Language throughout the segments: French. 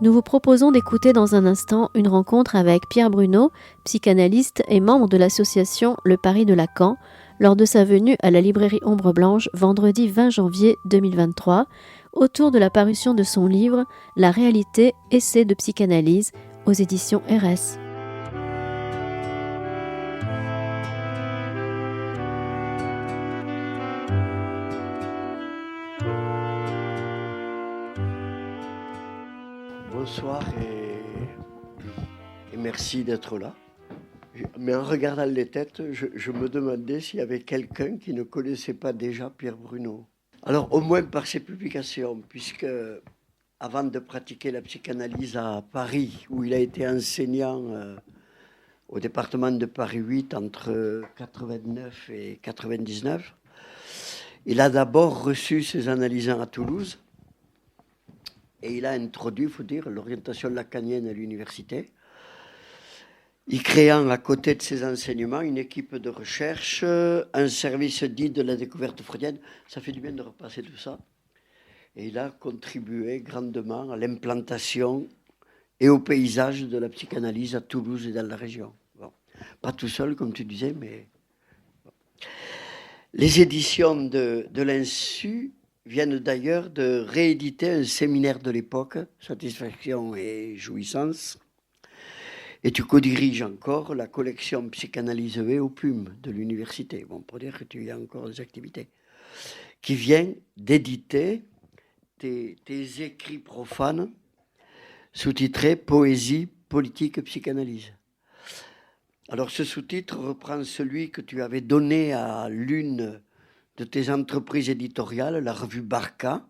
Nous vous proposons d'écouter dans un instant une rencontre avec Pierre Bruno, psychanalyste et membre de l'association Le Paris de Lacan, lors de sa venue à la librairie Ombre Blanche vendredi 20 janvier 2023, autour de la parution de son livre La réalité, essai de psychanalyse aux éditions RS. Bonsoir et merci d'être là. Mais en regardant les têtes, je me demandais s'il y avait quelqu'un qui ne connaissait pas déjà Pierre Bruno. Alors au moins par ses publications, puisque avant de pratiquer la psychanalyse à Paris, où il a été enseignant au département de Paris 8 entre 89 et 99, il a d'abord reçu ses analysants à Toulouse. Et il a introduit, il faut dire, l'orientation lacanienne à l'université, y créant à côté de ses enseignements une équipe de recherche, un service dit de la découverte freudienne. Ça fait du bien de repasser tout ça. Et il a contribué grandement à l'implantation et au paysage de la psychanalyse à Toulouse et dans la région. Bon. Pas tout seul, comme tu disais, mais... Bon. Les éditions de l'Insu viennent d'ailleurs de rééditer un séminaire de l'époque, Satisfaction et Jouissance, et tu co-diriges encore la collection Psychanalyse et Opium de l'université, bon, pour dire que tu y as encore des activités, qui vient d'éditer tes écrits profanes sous-titrés Poésie, politique, psychanalyse. Alors ce sous-titre reprend celui que tu avais donné à l'une de tes entreprises éditoriales, la revue Barca,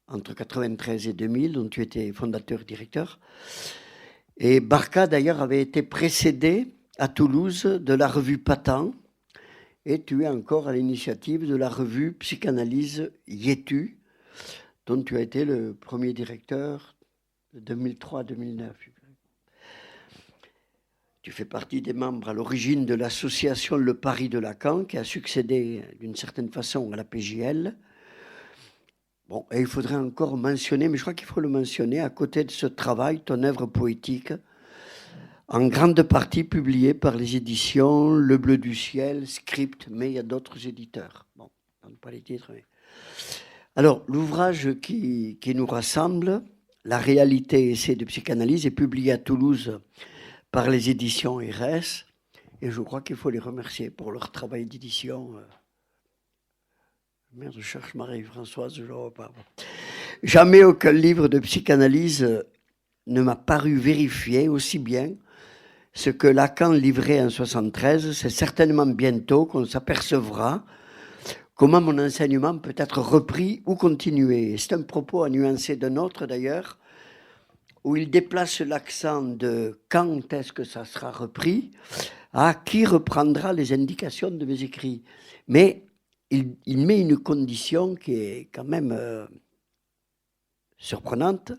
entre 1993 et 2000, dont tu étais fondateur et directeur. Et Barca, d'ailleurs, avait été précédé à Toulouse de la revue Patent, et tu es encore à l'initiative de la revue Psychanalyse Yetu, dont tu as été le premier directeur de 2003 à 2009. Tu fais partie des membres à l'origine de l'association Le Paris de Lacan, qui a succédé d'une certaine façon à la PJL. Bon, et il faudrait encore mentionner, mais je crois qu'il faut le mentionner, à côté de ce travail, ton œuvre poétique, en grande partie publiée par les éditions Le Bleu du Ciel, Script, mais il y a d'autres éditeurs. Bon, je ne donne pas les titres, mais... Alors, l'ouvrage qui nous rassemble, La réalité, essai de psychanalyse, est publié à Toulouse par les éditions RS, et je crois qu'il faut les remercier pour leur travail d'édition. Merde, je cherche Marie-Françoise, je ne le vois pas. Jamais aucun livre de psychanalyse ne m'a paru vérifier aussi bien ce que Lacan livrait en 1973. C'est certainement bientôt qu'on s'apercevra comment mon enseignement peut être repris ou continué. C'est un propos à nuancer d'un autre d'ailleurs, où il déplace l'accent de quand est-ce que ça sera repris à qui reprendra les indications de mes écrits. Mais il met une condition qui est quand même surprenante,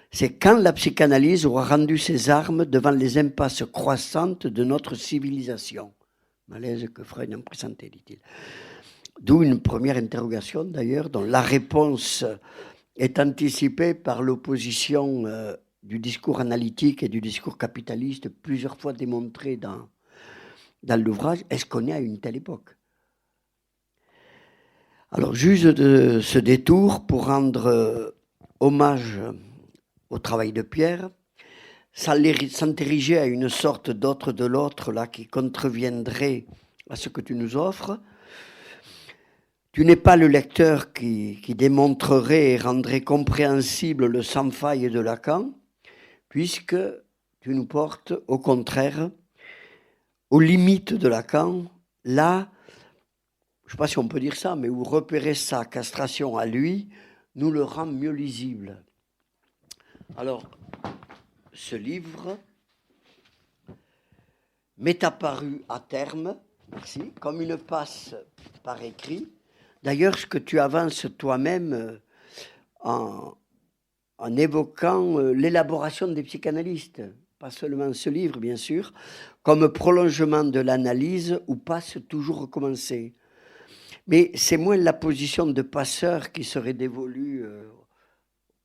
c'est quand la psychanalyse aura rendu ses armes devant les impasses croissantes de notre civilisation. Malaise que Freud en présentait, dit-il. D'où une première interrogation d'ailleurs, dont la réponse est anticipée par l'opposition du discours analytique et du discours capitaliste, plusieurs fois démontré dans l'ouvrage. Est-ce qu'on est à une telle époque ? Alors, j'use de ce détour pour rendre hommage au travail de Pierre, s'entériger à une sorte d'autre de l'autre là qui contreviendrait à ce que tu nous offres. Tu n'es pas le lecteur qui démontrerait et rendrait compréhensible le sans-faille de Lacan, puisque tu nous portes, au contraire, aux limites de Lacan, là, je ne sais pas si on peut dire ça, mais où repérer sa castration à lui nous le rend mieux lisible. Alors, ce livre m'est apparu à terme, merci, comme une passe par écrit. D'ailleurs, ce que tu avances toi-même en évoquant l'élaboration des psychanalystes, pas seulement ce livre, bien sûr, comme prolongement de l'analyse où passe toujours recommencer. Mais c'est moins la position de passeur qui serait dévolue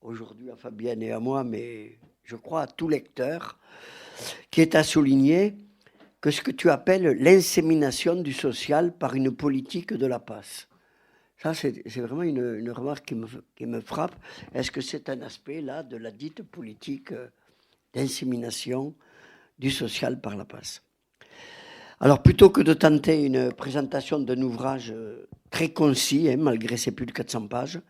aujourd'hui à Fabienne et à moi, mais je crois à tout lecteur, qui est à souligner que ce que tu appelles l'insémination du social par une politique de la passe. Ça, c'est vraiment une remarque qui me frappe. Est-ce que c'est un aspect, là, de la dite politique d'insémination du social par la passe? Alors, plutôt que de tenter une présentation d'un ouvrage très concis, malgré ses plus de 400 pages,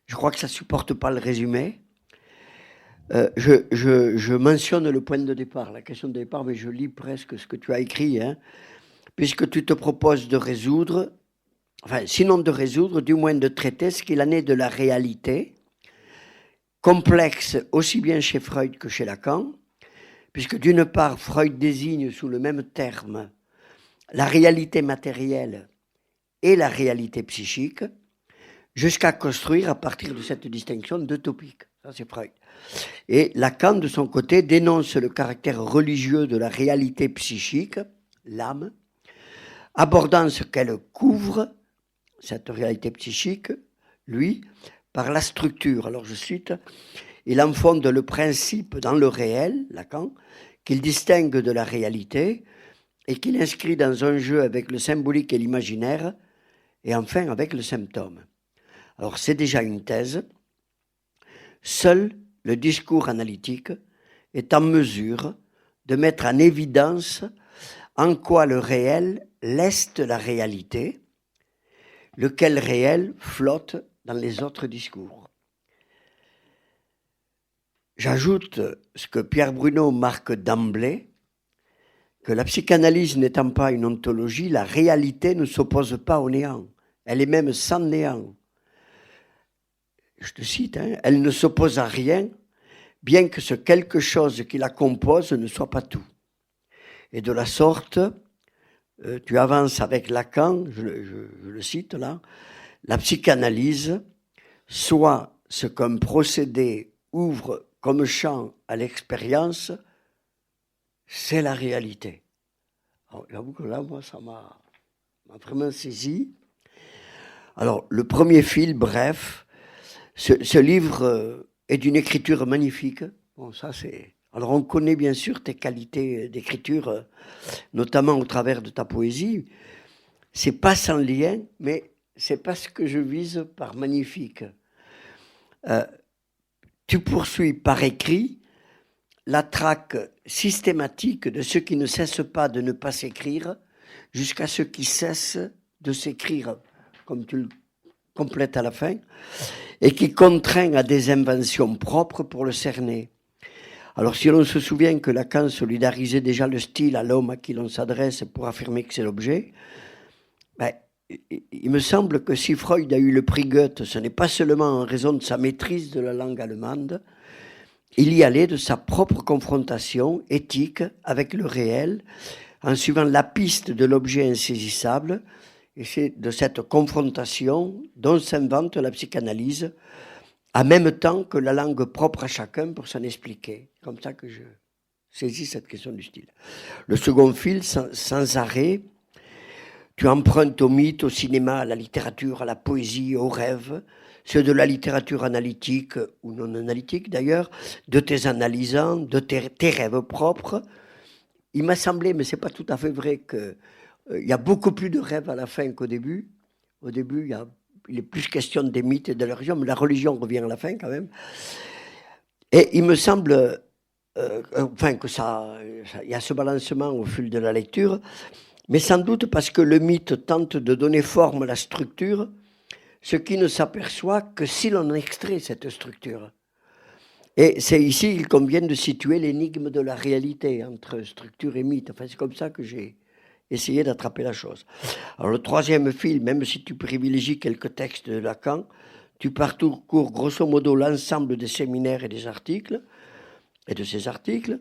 je crois que ça ne supporte pas le résumé. Je mentionne le point de départ, la question de départ, mais je lis presque ce que tu as écrit, puisque tu te proposes de résoudre, enfin, sinon de résoudre, du moins de traiter ce qu'il en est de la réalité, complexe aussi bien chez Freud que chez Lacan, puisque d'une part, Freud désigne sous le même terme la réalité matérielle et la réalité psychique, jusqu'à construire à partir de cette distinction deux topiques. Ça, c'est Freud. Et Lacan, de son côté, dénonce le caractère religieux de la réalité psychique, l'âme, abordant ce qu'elle couvre, cette réalité psychique, lui, par la structure. Alors je cite, il en fonde le principe dans le réel, Lacan, qu'il distingue de la réalité et qu'il inscrit dans un jeu avec le symbolique et l'imaginaire, et enfin avec le symptôme. Alors c'est déjà une thèse. Seul le discours analytique est en mesure de mettre en évidence en quoi le réel leste la réalité, lequel réel flotte dans les autres discours. J'ajoute ce que Pierre Bruno marque d'emblée, que la psychanalyse n'étant pas une ontologie, la réalité ne s'oppose pas au néant. Elle est même sans néant. Je te cite, elle ne s'oppose à rien, bien que ce quelque chose qui la compose ne soit pas tout. Et de la sorte, tu avances avec Lacan, je le cite là, la psychanalyse, soit ce qu'un procédé ouvre comme champ à l'expérience, c'est la réalité. Alors, j'avoue que là, moi, ça m'a vraiment saisi. Alors, le premier fil, bref, ce livre est d'une écriture magnifique. Bon, ça, c'est... Alors, on connaît bien sûr tes qualités d'écriture, notamment au travers de ta poésie. C'est pas sans lien, mais c'est pas ce que je vise par magnifique. Tu poursuis par écrit la traque systématique de ce qui ne cesse pas de ne pas s'écrire jusqu'à ce qui cesse de s'écrire, comme tu le complètes à la fin, et qui contraint à des inventions propres pour le cerner. Alors si l'on se souvient que Lacan solidarisait déjà le style à l'homme à qui l'on s'adresse pour affirmer que c'est l'objet, ben, il me semble que si Freud a eu le prix Goethe, ce n'est pas seulement en raison de sa maîtrise de la langue allemande, il y allait de sa propre confrontation éthique avec le réel, en suivant la piste de l'objet insaisissable, et c'est de cette confrontation dont s'invente la psychanalyse, en même temps que la langue propre à chacun pour s'en expliquer. Comme ça que je saisis cette question du style. Le second fil, sans arrêt, tu empruntes au mythe, au cinéma, à la littérature, à la poésie, au rêve, ceux de la littérature analytique ou non analytique d'ailleurs, de tes analysants, de tes rêves propres. Il m'a semblé, mais c'est pas tout à fait vrai, qu'il y a beaucoup plus de rêves à la fin qu'au début. Au début, il est plus question des mythes et de la religion, mais la religion revient à la fin quand même. Et il me semble, que il y a ce balancement au fil de la lecture, mais sans doute parce que le mythe tente de donner forme à la structure, ce qui ne s'aperçoit que si l'on extrait cette structure. Et c'est ici qu'il convient de situer l'énigme de la réalité entre structure et mythe. Enfin, c'est comme ça que j'ai essayé d'attraper la chose. Alors le troisième fil, même si tu privilégies quelques textes de Lacan, tu parcours grosso modo l'ensemble des séminaires et des articles, et de ces articles,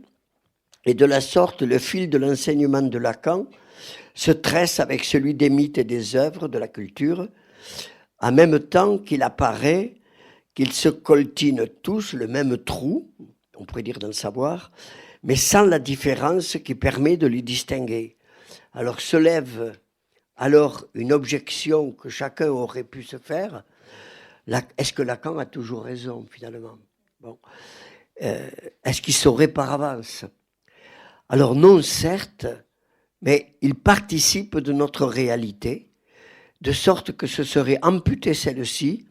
et de la sorte, le fil de l'enseignement de Lacan se tresse avec celui des mythes et des œuvres de la culture, en même temps qu'il apparaît qu'ils se coltinent tous le même trou, on pourrait dire dans le savoir, mais sans la différence qui permet de les distinguer. Alors se lève alors une objection que chacun aurait pu se faire. Est-ce que Lacan a toujours raison, finalement? Bon. Est-ce qu'il saurait par avance? Alors non, certes, mais il participe de notre réalité, de sorte que ce serait amputer celle-ci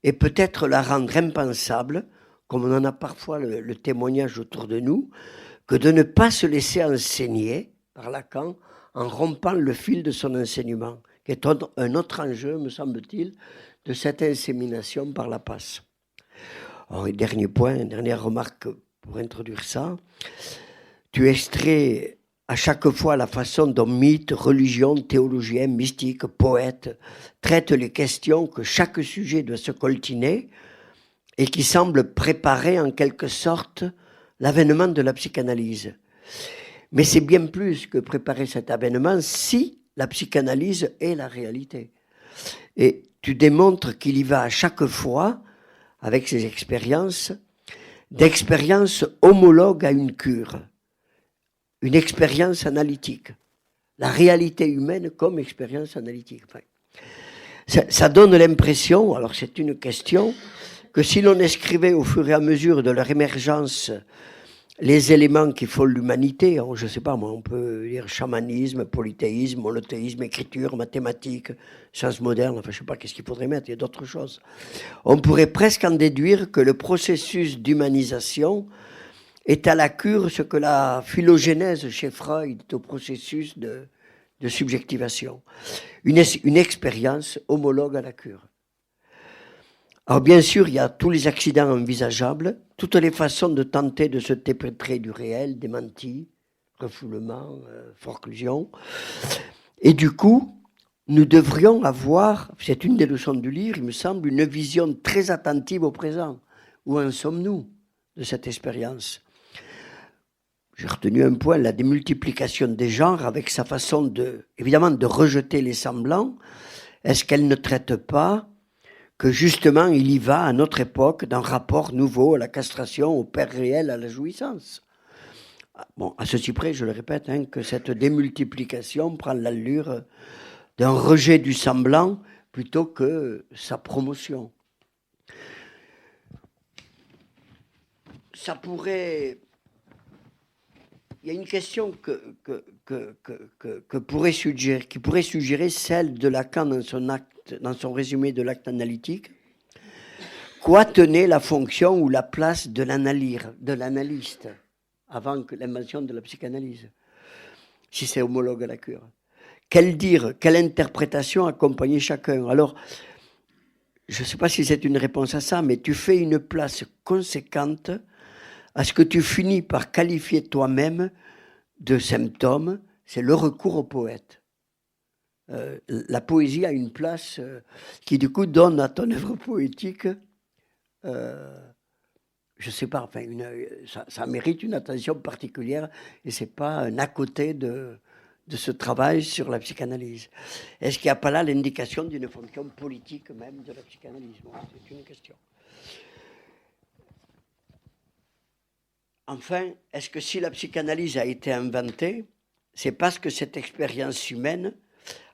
et peut-être la rendre impensable, comme on en a parfois le témoignage autour de nous, que de ne pas se laisser enseigner par Lacan en rompant le fil de son enseignement, qui est un autre enjeu, me semble-t-il, de cette insémination par la passe. Alors, dernier point, dernière remarque pour introduire ça. Tu extrais à chaque fois la façon dont mythes, religions, théologiens, mystiques, poètes traitent les questions que chaque sujet doit se coltiner et qui semblent préparer en quelque sorte l'avènement de la psychanalyse. Mais c'est bien plus que préparer cet avènement si la psychanalyse est la réalité. Et tu démontres qu'il y va à chaque fois, avec ses expériences, d'expériences homologues à une cure, une expérience analytique, la réalité humaine comme expérience analytique. Enfin, ça donne l'impression, alors c'est une question, que si l'on écrivait au fur et à mesure de leur émergence les éléments qui font l'humanité, je ne sais pas moi, on peut dire chamanisme, polythéisme, monothéisme, écriture, mathématiques, sciences modernes, enfin je ne sais pas qu'est-ce qu'il faudrait mettre, il y a d'autres choses. On pourrait presque en déduire que le processus d'humanisation est à la cure ce que la phylogénèse chez Freud est au processus de subjectivation. Une expérience homologue à la cure. Alors bien sûr, il y a tous les accidents envisageables, toutes les façons de tenter de se dépêtrer du réel, démenti, refoulement, forclusion. Et du coup, nous devrions avoir, c'est une des leçons du livre, il me semble, une vision très attentive au présent. Où en sommes-nous de cette expérience? J'ai retenu un point, la démultiplication des genres, avec sa façon évidemment, de rejeter les semblants. Est-ce qu'elle ne traite pas que justement il y va à notre époque d'un rapport nouveau à la castration, au père réel, à la jouissance? Bon, à ceci près, je le répète, que cette démultiplication prend l'allure d'un rejet du semblant plutôt que sa promotion. Ça pourrait... Il y a une question qui pourrait suggérer celle de Lacan dans son résumé de l'acte analytique. Quoi tenait la fonction ou la place de l'analyste avant l'invention de la psychanalyse, si c'est homologue à la cure? Quelle interprétation accompagnait chacun? Alors, je ne sais pas si c'est une réponse à ça, mais tu fais une place conséquente à ce que tu finis par qualifier toi-même de symptôme, c'est le recours au poète. La poésie a une place qui du coup donne à ton œuvre poétique, je ne sais pas, enfin ça mérite une attention particulière et c'est pas un à côté de ce travail sur la psychanalyse. Est-ce qu'il n'y a pas là l'indication d'une fonction politique même de la psychanalyse? Bon, c'est une question. Enfin, est-ce que si la psychanalyse a été inventée, c'est parce que cette expérience humaine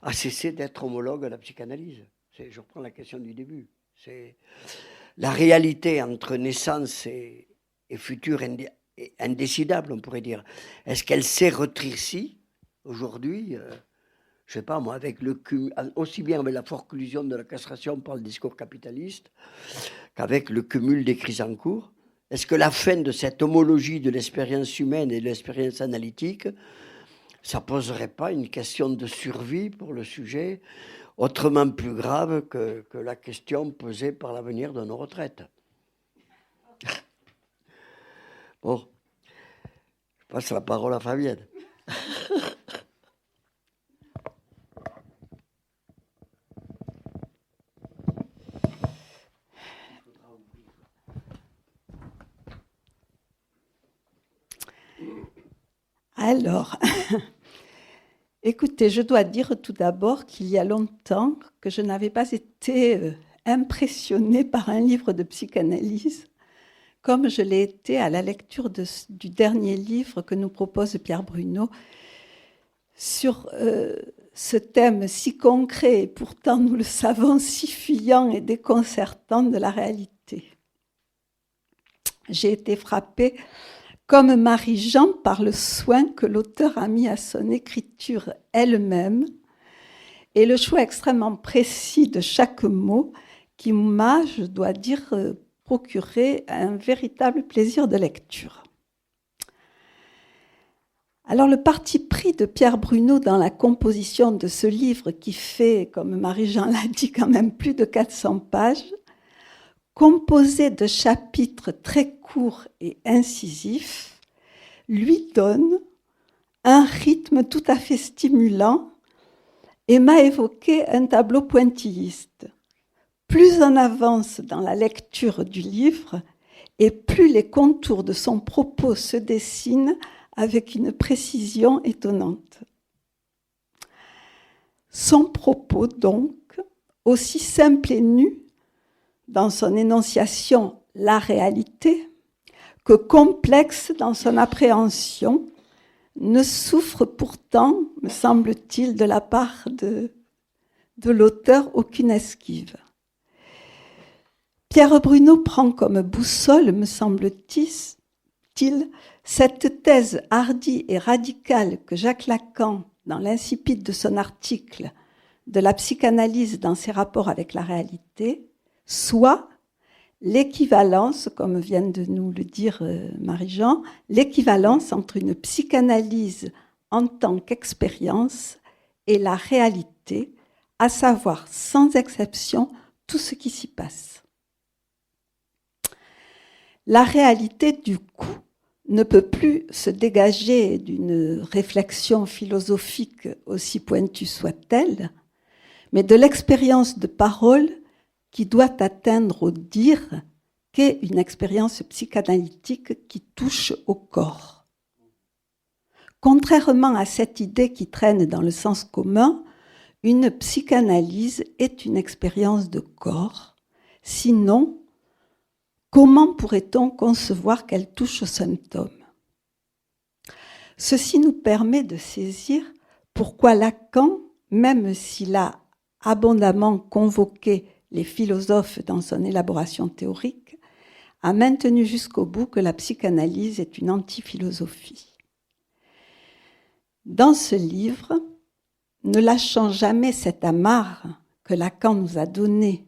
a cessé d'être homologue à la psychanalyse? Je reprends la question du début. C'est la réalité entre naissance et futur indécidable, on pourrait dire. Est-ce qu'elle s'est rétrécie aujourd'hui, je ne sais pas moi, avec aussi bien avec la forclusion de la castration par le discours capitaliste qu'avec le cumul des crises en cours? Est-ce que la fin de cette homologie de l'expérience humaine et de l'expérience analytique, ça poserait pas une question de survie pour le sujet, autrement plus grave que la question posée par l'avenir de nos retraites? Bon, je passe la parole à Fabienne. Alors, écoutez, je dois dire tout d'abord qu'il y a longtemps que je n'avais pas été impressionnée par un livre de psychanalyse comme je l'ai été à la lecture du dernier livre que nous propose Pierre Bruno sur ce thème si concret et pourtant, nous le savons, si fuyant et déconcertant de la réalité. J'ai été frappée, comme Marie-Jean, par le soin que l'auteur a mis à son écriture elle-même et le choix extrêmement précis de chaque mot qui m'a, je dois dire, procuré un véritable plaisir de lecture. Alors, le parti pris de Pierre Bruno dans la composition de ce livre qui fait, comme Marie-Jean l'a dit, quand même plus de 400 pages, composé de chapitres très courts et incisifs, lui donne un rythme tout à fait stimulant et m'a évoqué un tableau pointilliste. Plus on avance dans la lecture du livre, et plus les contours de son propos se dessinent avec une précision étonnante. Son propos, donc, aussi simple et nu dans son énonciation, la réalité, que complexe dans son appréhension, ne souffre pourtant, me semble-t-il, de la part de l'auteur aucune esquive. Pierre Bruno prend comme boussole, me semble-t-il, cette thèse hardie et radicale que Jacques Lacan, dans l'incipit de son article de la psychanalyse dans ses rapports avec la réalité, soit l'équivalence, comme vient de nous le dire Marie-Jean, l'équivalence entre une psychanalyse en tant qu'expérience et la réalité, à savoir sans exception tout ce qui s'y passe. La réalité, du coup, ne peut plus se dégager d'une réflexion philosophique aussi pointue soit-elle, mais de l'expérience de parole qui doit atteindre au dire qu'est une expérience psychanalytique qui touche au corps. Contrairement à cette idée qui traîne dans le sens commun, une psychanalyse est une expérience de corps. Sinon, comment pourrait-on concevoir qu'elle touche aux symptômes ? Ceci nous permet de saisir pourquoi Lacan, même s'il a abondamment convoqué les philosophes dans son élaboration théorique, a maintenu jusqu'au bout que la psychanalyse est une antiphilosophie. Dans ce livre, ne lâchant jamais cette amarre que Lacan nous a donnée,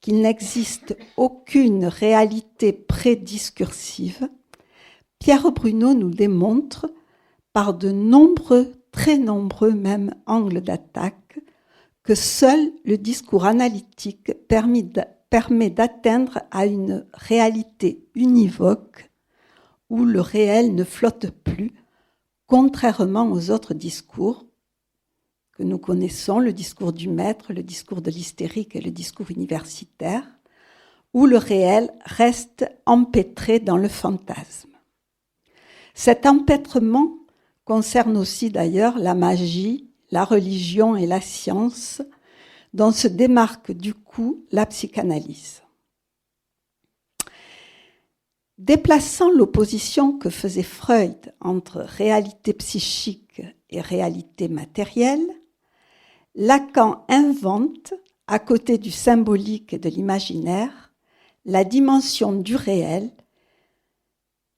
qu'il n'existe aucune réalité prédiscursive, Pierre Bruno nous démontre, par de nombreux, très nombreux même angles d'attaque, que seul le discours analytique permet d'atteindre à une réalité univoque où le réel ne flotte plus, contrairement aux autres discours que nous connaissons, le discours du maître, le discours de l'hystérique et le discours universitaire, où le réel reste empêtré dans le fantasme. Cet empêtrement concerne aussi d'ailleurs la magie, la religion et la science, dont se démarque du coup la psychanalyse. Déplaçant l'opposition que faisait Freud entre réalité psychique et réalité matérielle, Lacan invente, à côté du symbolique et de l'imaginaire, la dimension du réel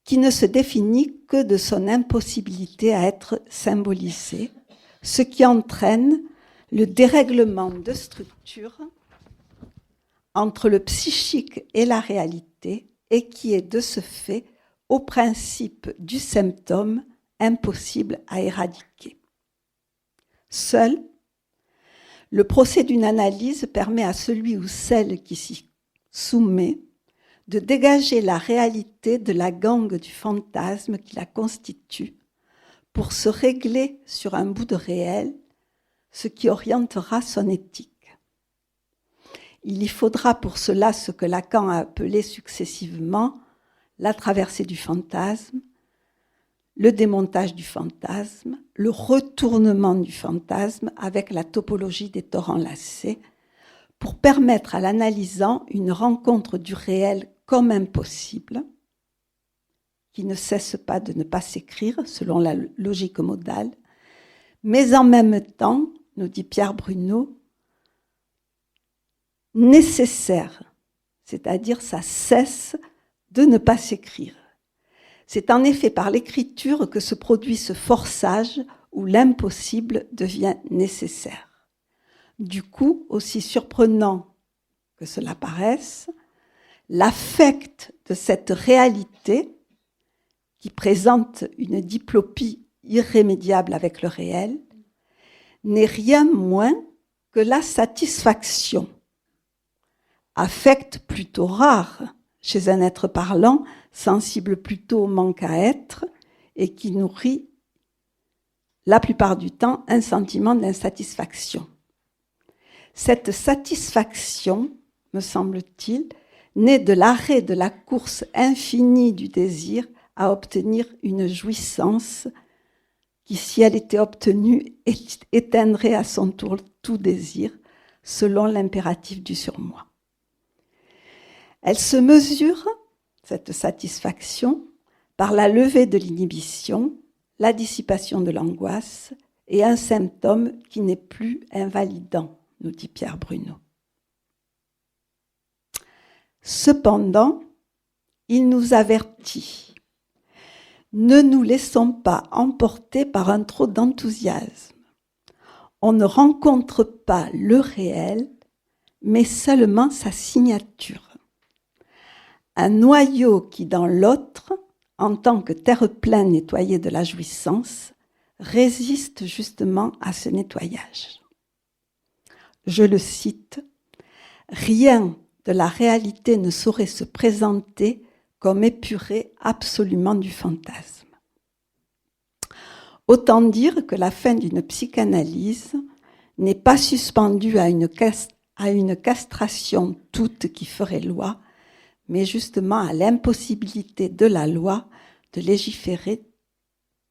qui ne se définit que de son impossibilité à être symbolisée, ce qui entraîne le dérèglement de structure entre le psychique et la réalité et qui est de ce fait, au principe du symptôme, impossible à éradiquer. Seul, le procès d'une analyse permet à celui ou celle qui s'y soumet de dégager la réalité de la gangue du fantasme qui la constitue pour se régler sur un bout de réel, ce qui orientera son éthique. Il y faudra pour cela ce que Lacan a appelé successivement la traversée du fantasme, le démontage du fantasme, le retournement du fantasme avec la topologie des torrents lacés, pour permettre à l'analysant une rencontre du réel comme impossible, qui ne cesse pas de ne pas s'écrire selon la logique modale, mais en même temps nous dit Pierre Bruno, nécessaire, c'est-à-dire ça cesse de ne pas s'écrire. C'est en effet par l'écriture que se produit ce forçage où l'impossible devient nécessaire. Du coup, aussi surprenant que cela paraisse, l'affect de cette réalité, qui présente une diplopie irrémédiable avec le réel, n'est rien moins que la satisfaction, affect plutôt rare chez un être parlant, sensible plutôt au manque à être, et qui nourrit la plupart du temps un sentiment d'insatisfaction. Cette satisfaction, me semble-t-il, naît de l'arrêt de la course infinie du désir à obtenir une jouissance qui, si elle était obtenue, éteindrait à son tour tout désir, selon l'impératif du surmoi. Elle se mesure, cette satisfaction, par la levée de l'inhibition, la dissipation de l'angoisse et un symptôme qui n'est plus invalidant, nous dit Pierre Bruno. Cependant, il nous avertit. Ne nous laissons pas emporter par un trop d'enthousiasme. On ne rencontre pas le réel, mais seulement sa signature. Un noyau qui, dans l'autre, en tant que terre-plein nettoyé de la jouissance, résiste justement à ce nettoyage. Je le cite, « Rien de la réalité ne saurait se présenter comme épuré absolument du fantasme. » Autant dire que la fin d'une psychanalyse n'est pas suspendue à une castration toute qui ferait loi, mais justement à l'impossibilité de la loi de légiférer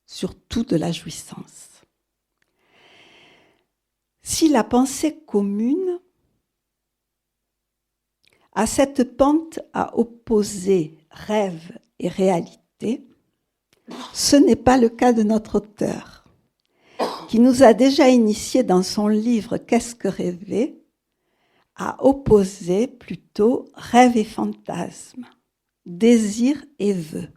sur tout de la jouissance. Si la pensée commune a cette pente à opposer rêve et réalité, ce n'est pas le cas de notre auteur, qui nous a déjà initiés dans son livre « Qu'est-ce que rêver ?» à opposer plutôt rêve et fantasme, désir et vœu.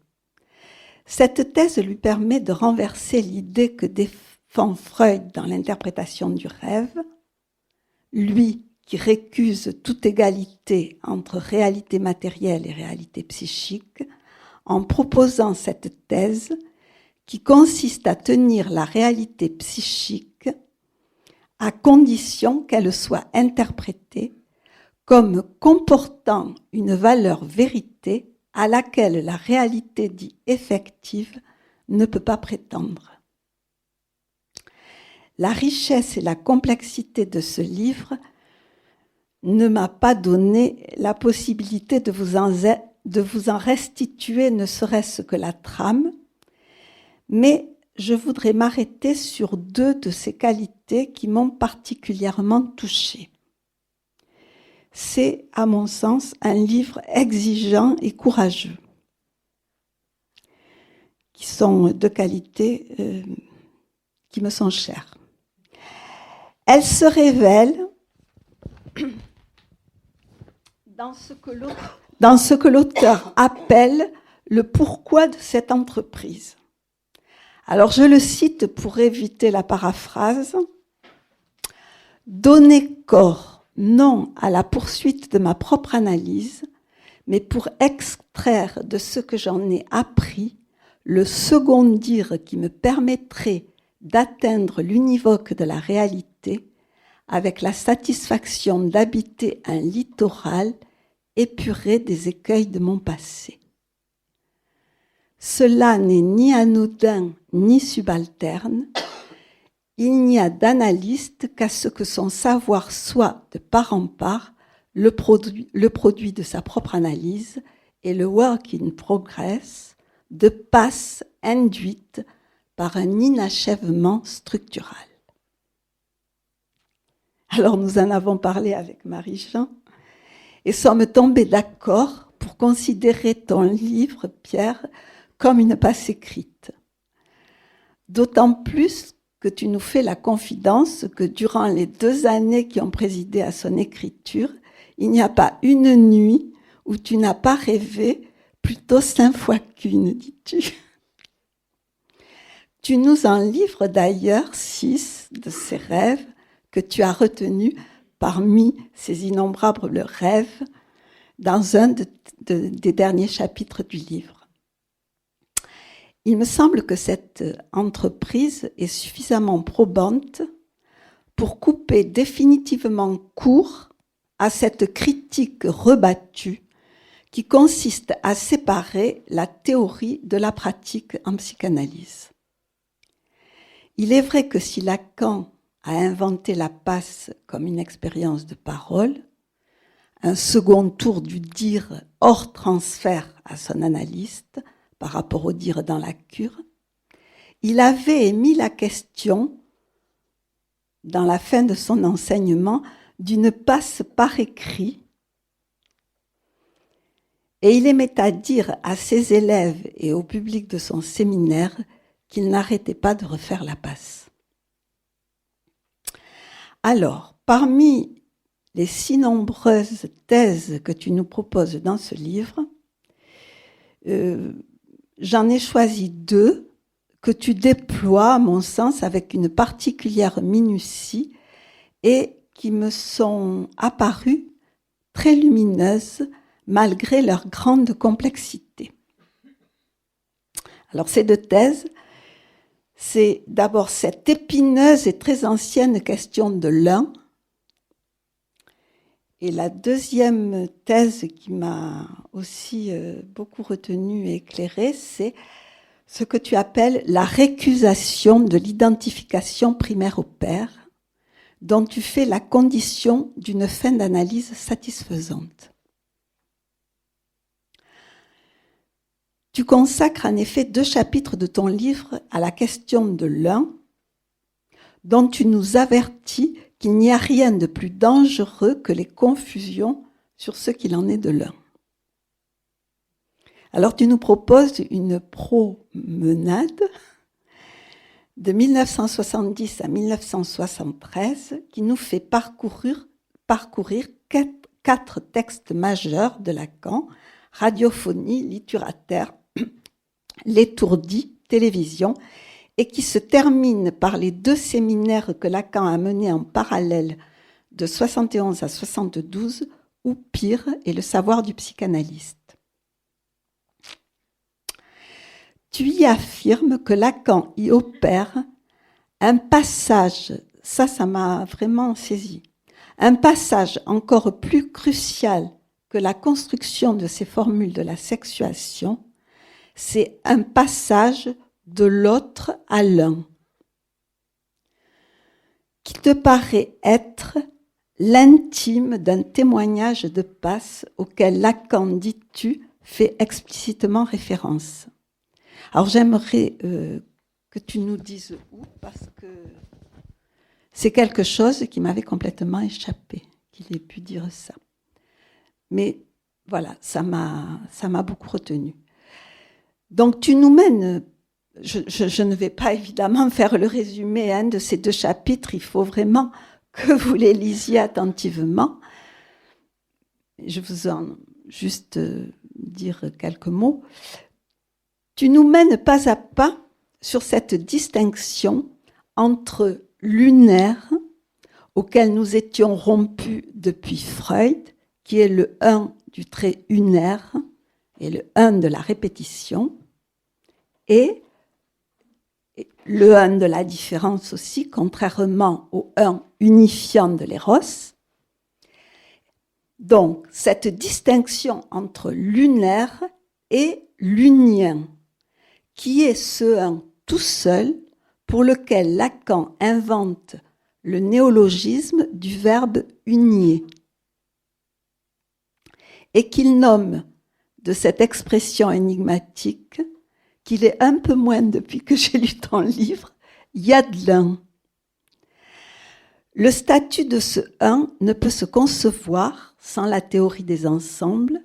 Cette thèse lui permet de renverser l'idée que défend Freud dans l'interprétation du rêve, lui qui récuse toute égalité entre réalité matérielle et réalité psychique, en proposant cette thèse qui consiste à tenir la réalité psychique à condition qu'elle soit interprétée comme comportant une valeur vérité à laquelle la réalité dite effective ne peut pas prétendre. La richesse et la complexité de ce livre ne m'a pas donné la possibilité de vous en restituer ne serait-ce que la trame, mais je voudrais m'arrêter sur deux de ces qualités qui m'ont particulièrement touchée. C'est, à mon sens, un livre exigeant et courageux, qui sont deux qualités qui me sont chères. Elle se révèle dans ce que l'auteur appelle le pourquoi de cette entreprise. Alors je le cite pour éviter la paraphrase. « Donner corps, non à la poursuite de ma propre analyse, mais pour extraire de ce que j'en ai appris le second dire qui me permettrait d'atteindre l'univoque de la réalité avec la satisfaction d'habiter un littoral épuré des écueils de mon passé. Cela n'est ni anodin ni subalterne. Il n'y a d'analyste qu'à ce que son savoir soit, de part en part, le produit de sa propre analyse et le work in progress de passe induite par un inachèvement structural. » Alors nous en avons parlé avec Marie-Jean et sommes tombés d'accord pour considérer ton livre, Pierre, comme une passe écrite. D'autant plus que tu nous fais la confidence que durant les 2 années qui ont présidé à son écriture, il n'y a pas une nuit où tu n'as pas rêvé plutôt 5 fois qu'une, dis-tu. Tu nous en livres d'ailleurs 6 de ces rêves que tu as retenus parmi ces innombrables rêves dans un des derniers chapitres du livre. Il me semble que cette entreprise est suffisamment probante pour couper définitivement court à cette critique rebattue qui consiste à séparer la théorie de la pratique en psychanalyse. Il est vrai que si Lacan a inventé la passe comme une expérience de parole, un second tour du dire hors transfert à son analyste par rapport au dire dans la cure, il avait émis la question, dans la fin de son enseignement, d'une passe par écrit, et il aimait à dire à ses élèves et au public de son séminaire qu'il n'arrêtait pas de refaire la passe. Alors, parmi les si nombreuses thèses que tu nous proposes dans ce livre, j'en ai choisi 2 que tu déploies, à mon sens, avec une particulière minutie et qui me sont apparues très lumineuses malgré leur grande complexité. Alors, ces 2 thèses, c'est d'abord cette épineuse et très ancienne question de l'un. Et la deuxième thèse qui m'a aussi beaucoup retenue et éclairée, c'est ce que tu appelles la récusation de l'identification primaire au père, dont tu fais la condition d'une fin d'analyse satisfaisante. Tu consacres en effet 2 chapitres de ton livre à la question de l'un, dont tu nous avertis qu'il n'y a rien de plus dangereux que les confusions sur ce qu'il en est de l'un. Alors tu nous proposes une promenade de 1970 à 1973 qui nous fait parcourir 4 textes majeurs de Lacan: Radiophonie, Littérature, L'étourdi, Télévision, et qui se termine par les 2 séminaires que Lacan a menés en parallèle de 71 à 72, ou pire, et le savoir du psychanalyste. Tu y affirmes que Lacan y opère un passage, ça m'a vraiment saisi, un passage encore plus crucial que la construction de ces formules de la sexuation, c'est un passage de l'autre à l'un, qui te paraît être l'intime d'un témoignage de passe auquel Lacan, dis-tu, fait explicitement référence. Alors j'aimerais que tu nous dises où, parce que c'est quelque chose qui m'avait complètement échappé, qu'il ait pu dire ça. Mais voilà, ça m'a beaucoup retenu. Donc tu nous mènes, je ne vais pas évidemment faire le résumé de ces 2 chapitres, il faut vraiment que vous les lisiez attentivement. Je vous en juste dire quelques mots. Tu nous mènes pas à pas sur cette distinction entre l'unaire, auquel nous étions rompus depuis Freud, qui est le 1 du trait unaire et le 1 de la répétition, et le 1 de la différence aussi, contrairement au 1 unifiant de l'éros. Donc, cette distinction entre l'unaire et l'unien, qui est ce 1 tout seul pour lequel Lacan invente le néologisme du verbe unier, et qu'il nomme de cette expression énigmatique, qu'il est un peu moins depuis que j'ai lu ton livre, Yadelin. Le statut de ce 1 ne peut se concevoir sans la théorie des ensembles,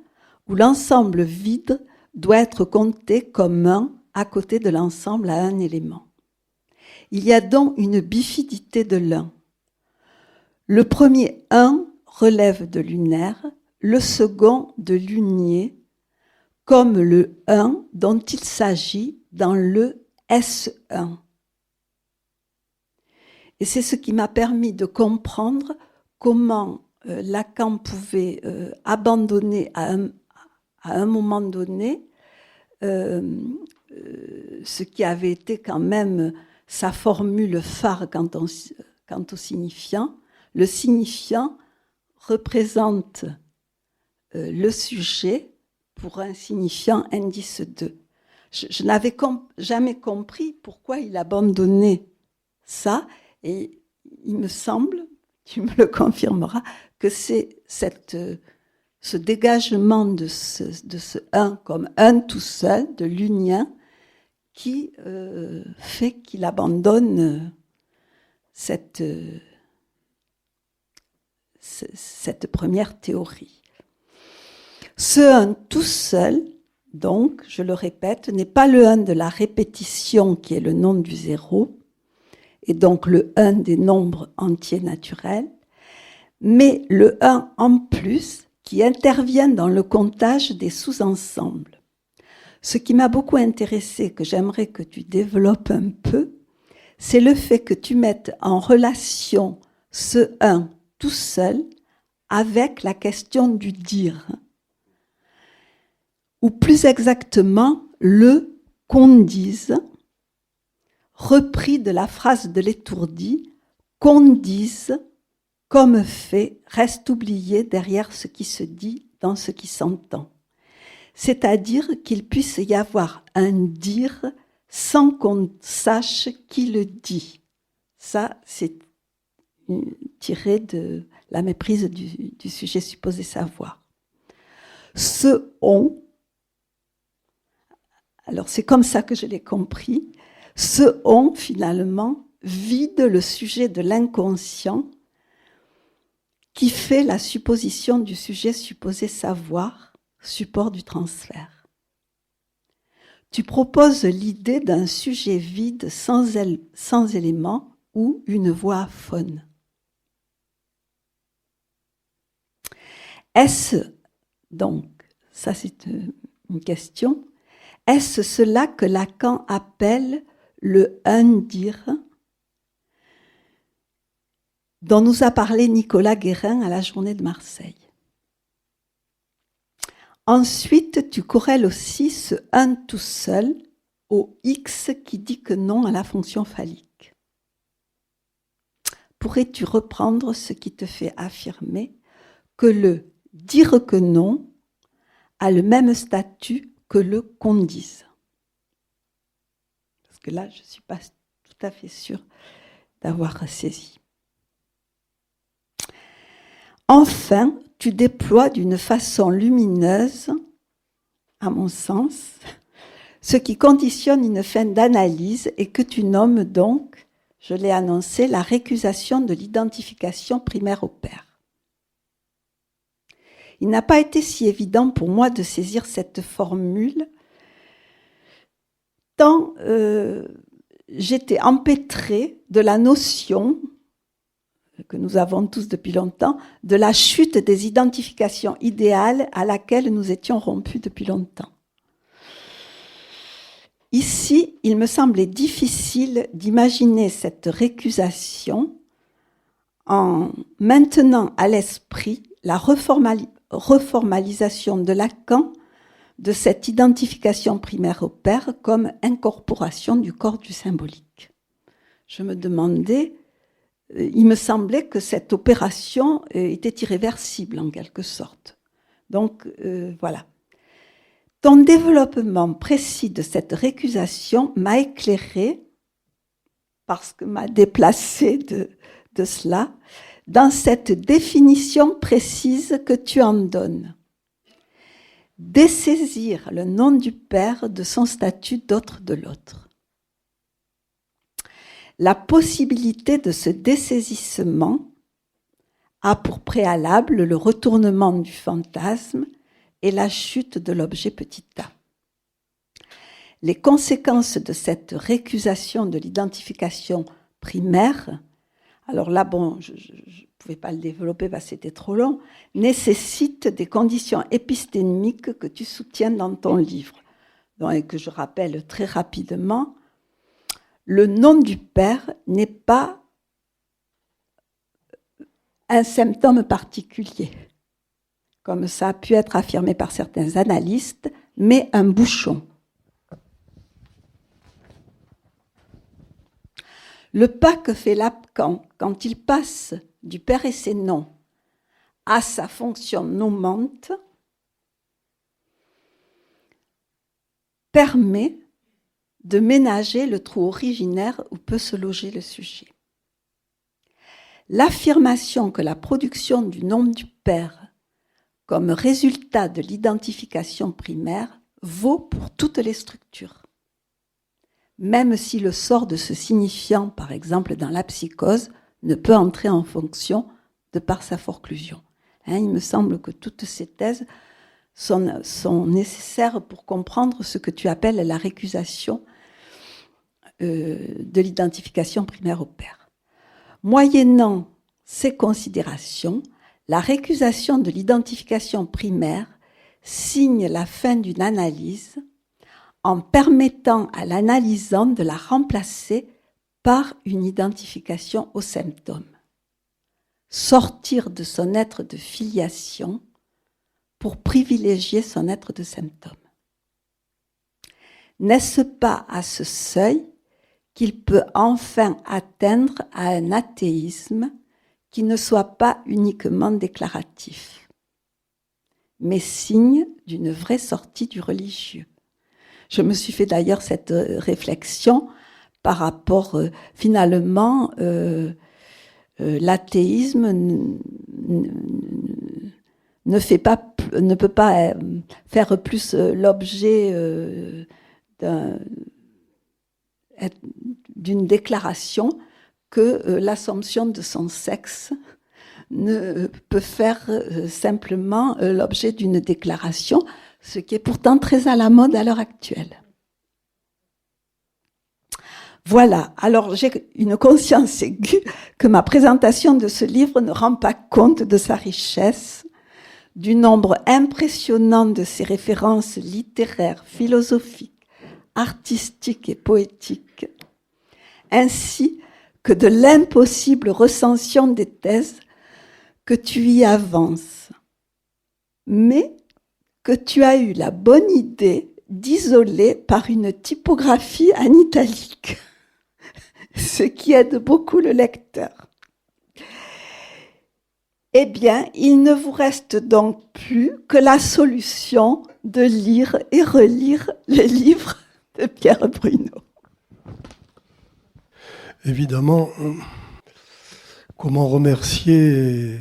où l'ensemble vide doit être compté comme 1 à côté de l'ensemble à un élément. Il y a donc une bifidité de l'un. Le premier un relève de l'unaire, le second de l'unier, comme le un dont il s'agit dans le S1. Et c'est ce qui m'a permis de comprendre comment Lacan pouvait abandonner à un moment donné ce qui avait été quand même sa formule phare quant au signifiant. Le signifiant représente le sujet pour un signifiant indice 2. Je n'avais jamais compris pourquoi il abandonnait ça, et il me semble, tu me le confirmeras, que c'est ce dégagement de ce un comme un tout seul, de l'unien, qui fait qu'il abandonne cette première théorie. Ce un tout seul, donc, je le répète, n'est pas le un de la répétition qui est le nom du zéro, et donc le un des nombres entiers naturels, mais le un en plus qui intervient dans le comptage des sous-ensembles. Ce qui m'a beaucoup intéressé, que j'aimerais que tu développes un peu, c'est le fait que tu mettes en relation ce un tout seul avec la question du dire. Ou plus exactement, le qu'on dise, repris de la phrase de l'étourdi, qu'on dise, comme fait, reste oublié derrière ce qui se dit dans ce qui s'entend. C'est-à-dire qu'il puisse y avoir un dire sans qu'on sache qui le dit. Ça, c'est tiré de la méprise du sujet supposé savoir. Ce on, alors c'est comme ça que je l'ai compris, ce on, finalement, vide le sujet de l'inconscient qui fait la supposition du sujet supposé savoir, support du transfert. Tu proposes l'idée d'un sujet vide sans élément ou une voix aphone. Est-ce donc, ça c'est une question, est-ce cela que Lacan appelle le un-dire dont nous a parlé Nicolas Guérin à la journée de Marseille? Ensuite, tu corrèles aussi ce un tout seul au X qui dit que non à la fonction phallique. Pourrais-tu reprendre ce qui te fait affirmer que le dire que non a le même statut que le qu'on dise? Parce que là, je ne suis pas tout à fait sûre d'avoir saisi. Enfin, tu déploies d'une façon lumineuse, à mon sens, ce qui conditionne une fin d'analyse et que tu nommes donc, je l'ai annoncé, la récusation de l'identification primaire au père. Il n'a pas été si évident pour moi de saisir cette formule, tant j'étais empêtrée de la notion que nous avons tous depuis longtemps, de la chute des identifications idéales à laquelle nous étions rompus depuis longtemps. Ici, il me semblait difficile d'imaginer cette récusation en maintenant à l'esprit la reformalisation de Lacan de cette identification primaire au père comme incorporation du corps du symbolique. Je me demandais, il me semblait que cette opération était irréversible en quelque sorte. Donc voilà. Ton développement précis de cette récusation m'a éclairé, parce que m'a déplacé de cela, dans cette définition précise que tu en donnes. Dessaisir le nom du père de son statut d'autre de l'autre. La possibilité de ce dessaisissement a pour préalable le retournement du fantasme et la chute de l'objet petit a. les conséquences de cette récusation de l'identification primaire, alors là, bon, je ne pouvais pas le développer parce que c'était trop long, nécessitent des conditions épistémiques que tu soutiens dans ton livre, et que je rappelle très rapidement. Le nom du père n'est pas un symptôme particulier, comme ça a pu être affirmé par certains analystes, mais un bouchon. Le pas que fait Lacan quand il passe du père et ses noms à sa fonction nommante permet de ménager le trou originaire où peut se loger le sujet. L'affirmation que la production du nom du père comme résultat de l'identification primaire vaut pour toutes les structures. Même si le sort de ce signifiant, par exemple dans la psychose, ne peut entrer en fonction de par sa forclusion. Il me semble que toutes ces thèses sont nécessaires pour comprendre ce que tu appelles la récusation de l'identification primaire au père. Moyennant ces considérations, la récusation de l'identification primaire signe la fin d'une analyse en permettant à l'analysant de la remplacer par une identification au symptôme. Sortir de son être de filiation pour privilégier son être de symptôme. N'est-ce pas à ce seuil qu'il peut enfin atteindre à un athéisme qui ne soit pas uniquement déclaratif, mais signe d'une vraie sortie du religieux? Je me suis fait d'ailleurs cette réflexion par rapport, finalement, l'athéisme ne peut pas faire plus l'objet d'une déclaration que l'assomption de son sexe ne peut faire simplement l'objet d'une déclaration, ce qui est pourtant très à la mode à l'heure actuelle. Voilà, alors j'ai une conscience aiguë que ma présentation de ce livre ne rend pas compte de sa richesse, du nombre impressionnant de ses références littéraires, philosophiques, artistiques et poétiques, ainsi que de l'impossible recension des thèses que tu y avances, mais que tu as eu la bonne idée d'isoler par une typographie en italique, ce qui aide beaucoup le lecteur. Eh bien, il ne vous reste donc plus que la solution de lire et relire le livre de Pierre Bruno. Évidemment, comment remercier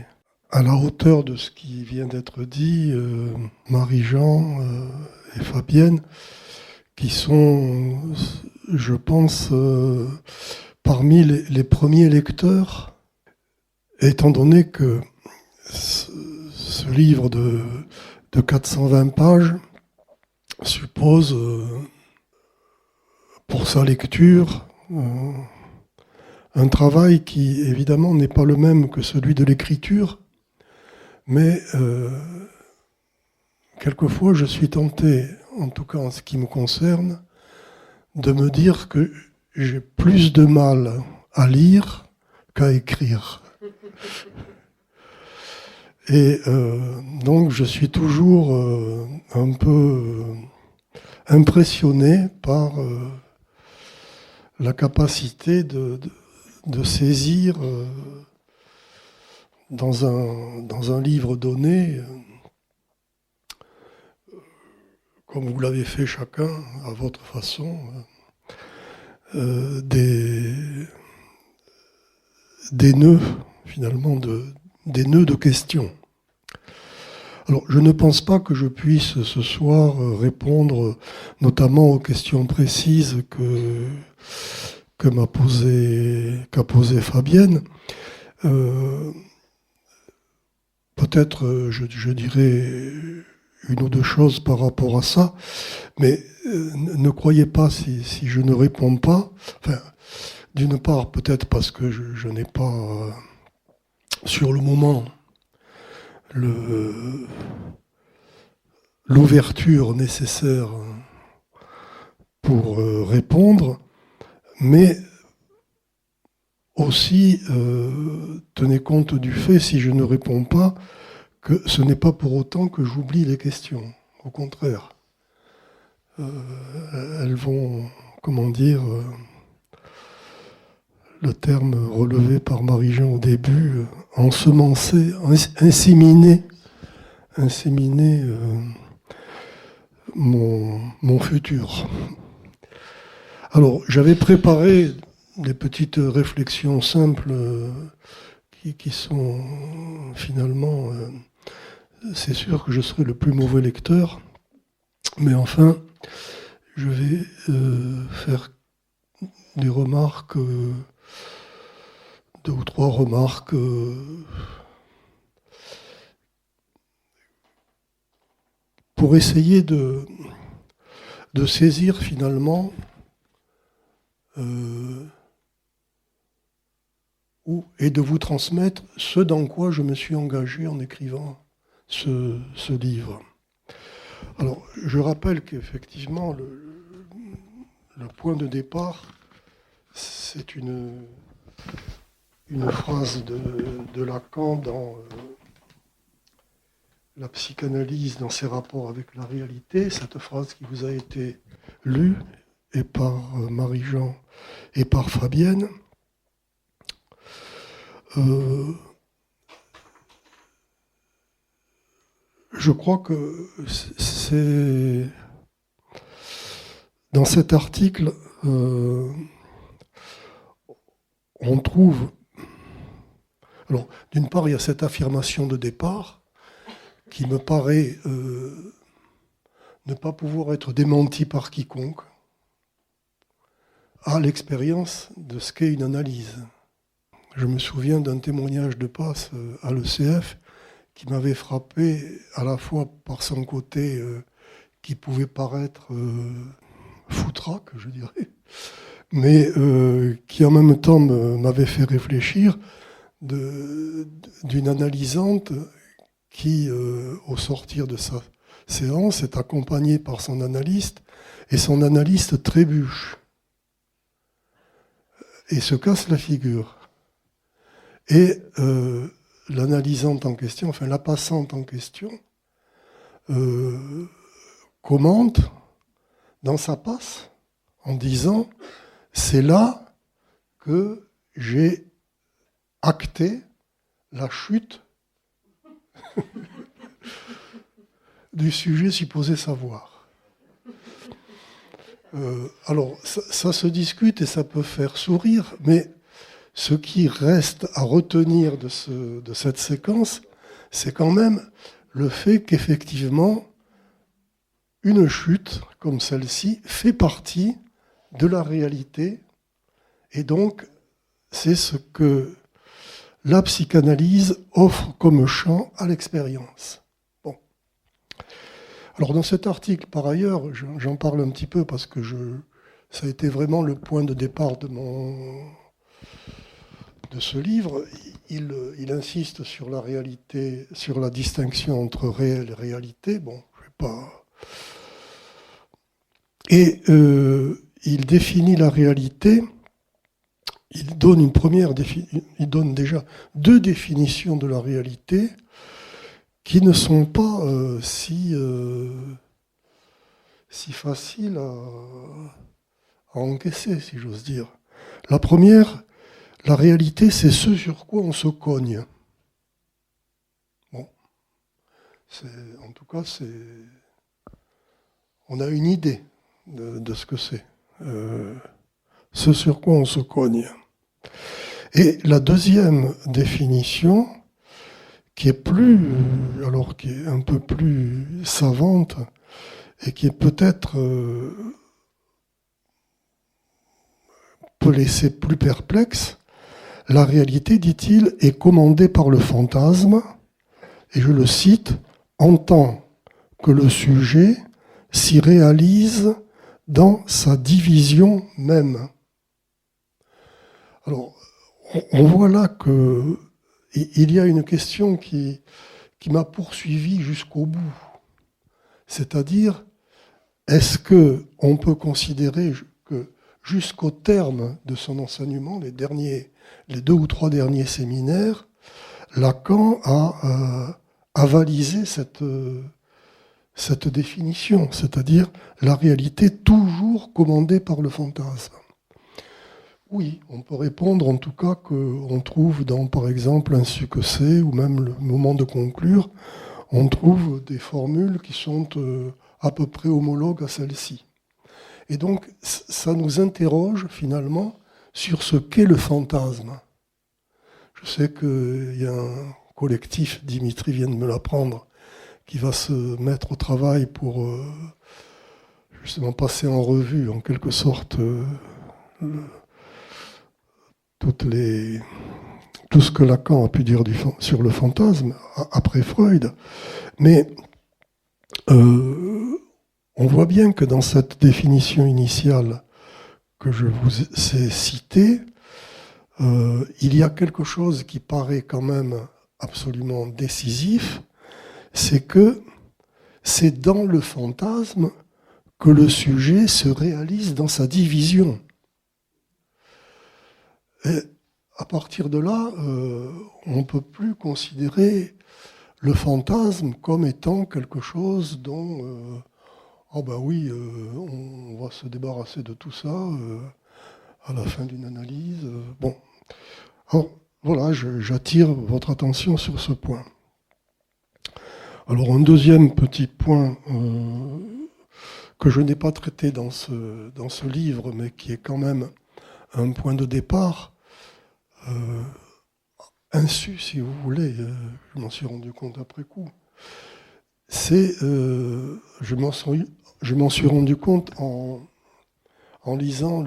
à la hauteur de ce qui vient d'être dit, Marie-Jean et Fabienne, qui sont, je pense, parmi les premiers lecteurs, étant donné que ce livre de 420 pages suppose, pour sa lecture, un travail qui, évidemment, n'est pas le même que celui de l'écriture, mais quelquefois, je suis tenté, en tout cas en ce qui me concerne, de me dire que j'ai plus de mal à lire qu'à écrire. Et donc, je suis toujours un peu impressionné par la capacité de saisir dans un livre donné, comme vous l'avez fait chacun à votre façon, des nœuds, finalement, des nœuds de questions. Alors, je ne pense pas que je puisse ce soir répondre notamment aux questions précises qu'a posé Fabienne. Peut-être, je dirais une ou deux choses par rapport à ça, mais ne croyez pas si je ne réponds pas. Enfin, d'une part, peut-être parce que je n'ai pas, sur le moment, l'ouverture nécessaire pour répondre, mais aussi tenez compte du fait, si je ne réponds pas, que ce n'est pas pour autant que j'oublie les questions. Au contraire, elles vont, comment dire, le terme relevé par Marie-Jean au début, ensemencer, inséminer mon futur. Alors, j'avais préparé des petites réflexions simples qui sont finalement... c'est sûr que je serai le plus mauvais lecteur, mais enfin, je vais faire des remarques, 2 ou 3 remarques pour essayer de saisir finalement et de vous transmettre ce dans quoi je me suis engagé en écrivant ce livre. Alors, je rappelle qu'effectivement, le point de départ, c'est une phrase de Lacan dans la psychanalyse, dans ses rapports avec la réalité, cette phrase qui vous a été lue, et par Marie-Jean et par Fabienne. Je crois que c'est dans cet article, on trouve... Alors, d'une part, il y a cette affirmation de départ qui me paraît ne pas pouvoir être démentie par quiconque à l'expérience de ce qu'est une analyse. Je me souviens d'un témoignage de Passe à l'ECF qui m'avait frappé à la fois par son côté qui pouvait paraître foutraque, je dirais, mais qui en même temps m'avait fait réfléchir d'une analysante qui, au sortir de sa séance, est accompagnée par son analyste, et son analyste trébuche et se casse la figure. Et l'analysante en question, enfin la passante en question, commente dans sa passe en disant « c'est là que j'ai acté la chute du sujet supposé savoir ». Alors, ça se discute et ça peut faire sourire, mais ce qui reste à retenir de cette séquence, c'est quand même le fait qu'effectivement, une chute comme celle-ci fait partie de la réalité, et donc c'est ce que la psychanalyse offre comme champ à l'expérience. Bon. Alors dans cet article, par ailleurs, j'en parle un petit peu parce que ça a été vraiment le point de départ de ce livre. Il insiste sur la réalité, sur la distinction entre réel et réalité. Bon, je vais pas... Et il définit la réalité. Il donne il donne déjà 2 définitions de la réalité qui ne sont pas si faciles à encaisser, si j'ose dire. La première, la réalité, c'est ce sur quoi on se cogne. Bon, en tout cas, on a une idée de ce que c'est. Ce sur quoi on se cogne. Et la deuxième définition, qui est un peu plus savante, et qui est peut-être peut laisser plus perplexe, la réalité, dit-il, est commandée par le fantasme, et je le cite, entend que le sujet s'y réalise dans sa division même. Alors, on voit là qu'il y a une question qui m'a poursuivi jusqu'au bout. C'est-à-dire, est-ce qu'on peut considérer que jusqu'au terme de son enseignement, les 2 ou 3 derniers séminaires, Lacan a avalisé cette définition, c'est-à-dire la réalité toujours commandée par le fantasme? Oui, on peut répondre en tout cas qu'on trouve dans, par exemple, Ainsi que c'est, ou même le moment de conclure, on trouve des formules qui sont à peu près homologues à celles-ci. Et donc, ça nous interroge finalement sur ce qu'est le fantasme. Je sais qu'il y a un collectif, Dimitri vient de me l'apprendre, qui va se mettre au travail pour justement passer en revue, en quelque sorte, tout ce que Lacan a pu dire sur le fantasme après Freud. Mais on voit bien que dans cette définition initiale que je vous ai citée, il y a quelque chose qui paraît quand même absolument décisif, c'est que c'est dans le fantasme que le sujet se réalise dans sa division. Et à partir de là, on ne peut plus considérer le fantasme comme étant quelque chose dont, on va se débarrasser de tout ça à la fin d'une analyse. Bon, alors voilà, j'attire votre attention sur ce point. Alors un deuxième petit point que je n'ai pas traité dans ce livre, mais qui est quand même un point de départ, insu si vous voulez, je m'en suis rendu compte après coup, c'est, je m'en suis rendu compte en lisant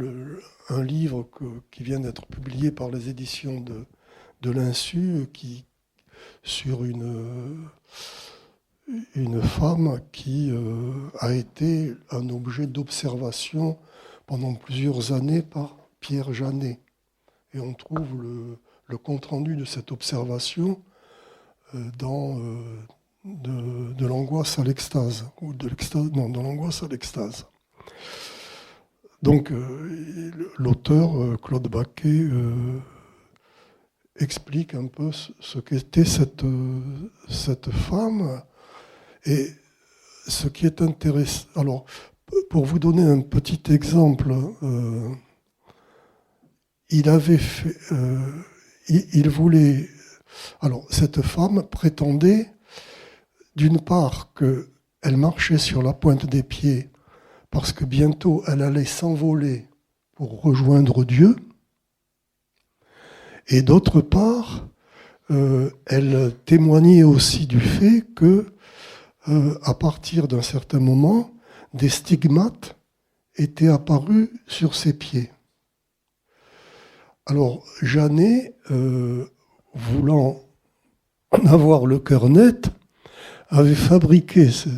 un livre qui vient d'être publié par les éditions de l'Insu, sur une femme qui a été un objet d'observation pendant plusieurs années par Pierre Janet. Et on trouve le compte-rendu de cette observation dans de l'angoisse à l'extase, ou de l'angoisse à l'extase. Donc l'auteur, Claude Baquet, explique un peu ce qu'était cette femme. Et ce qui est intéressant... Alors, pour vous donner un petit exemple, il voulait... Alors, cette femme prétendait, d'une part, qu'elle marchait sur la pointe des pieds parce que bientôt elle allait s'envoler pour rejoindre Dieu, et d'autre part, elle témoignait aussi du fait que, à partir d'un certain moment, des stigmates étaient apparus sur ses pieds. Alors, Janet, voulant en avoir le cœur net, avait fabriqué, ça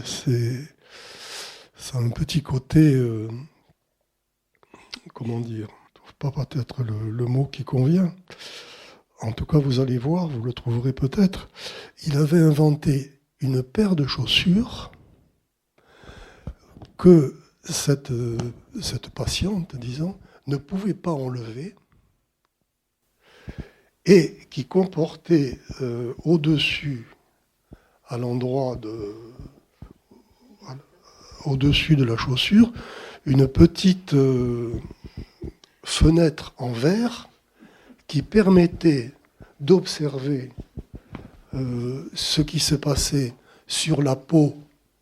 a un petit côté, comment dire, je ne trouve pas peut-être le mot qui convient. En tout cas, vous allez voir, vous le trouverez peut-être. Il avait inventé une paire de chaussures que cette patiente, disons, ne pouvait pas enlever, et qui comportait au-dessus, à l'endroit au-dessus de la chaussure, une petite fenêtre en verre qui permettait d'observer ce qui se passait sur la peau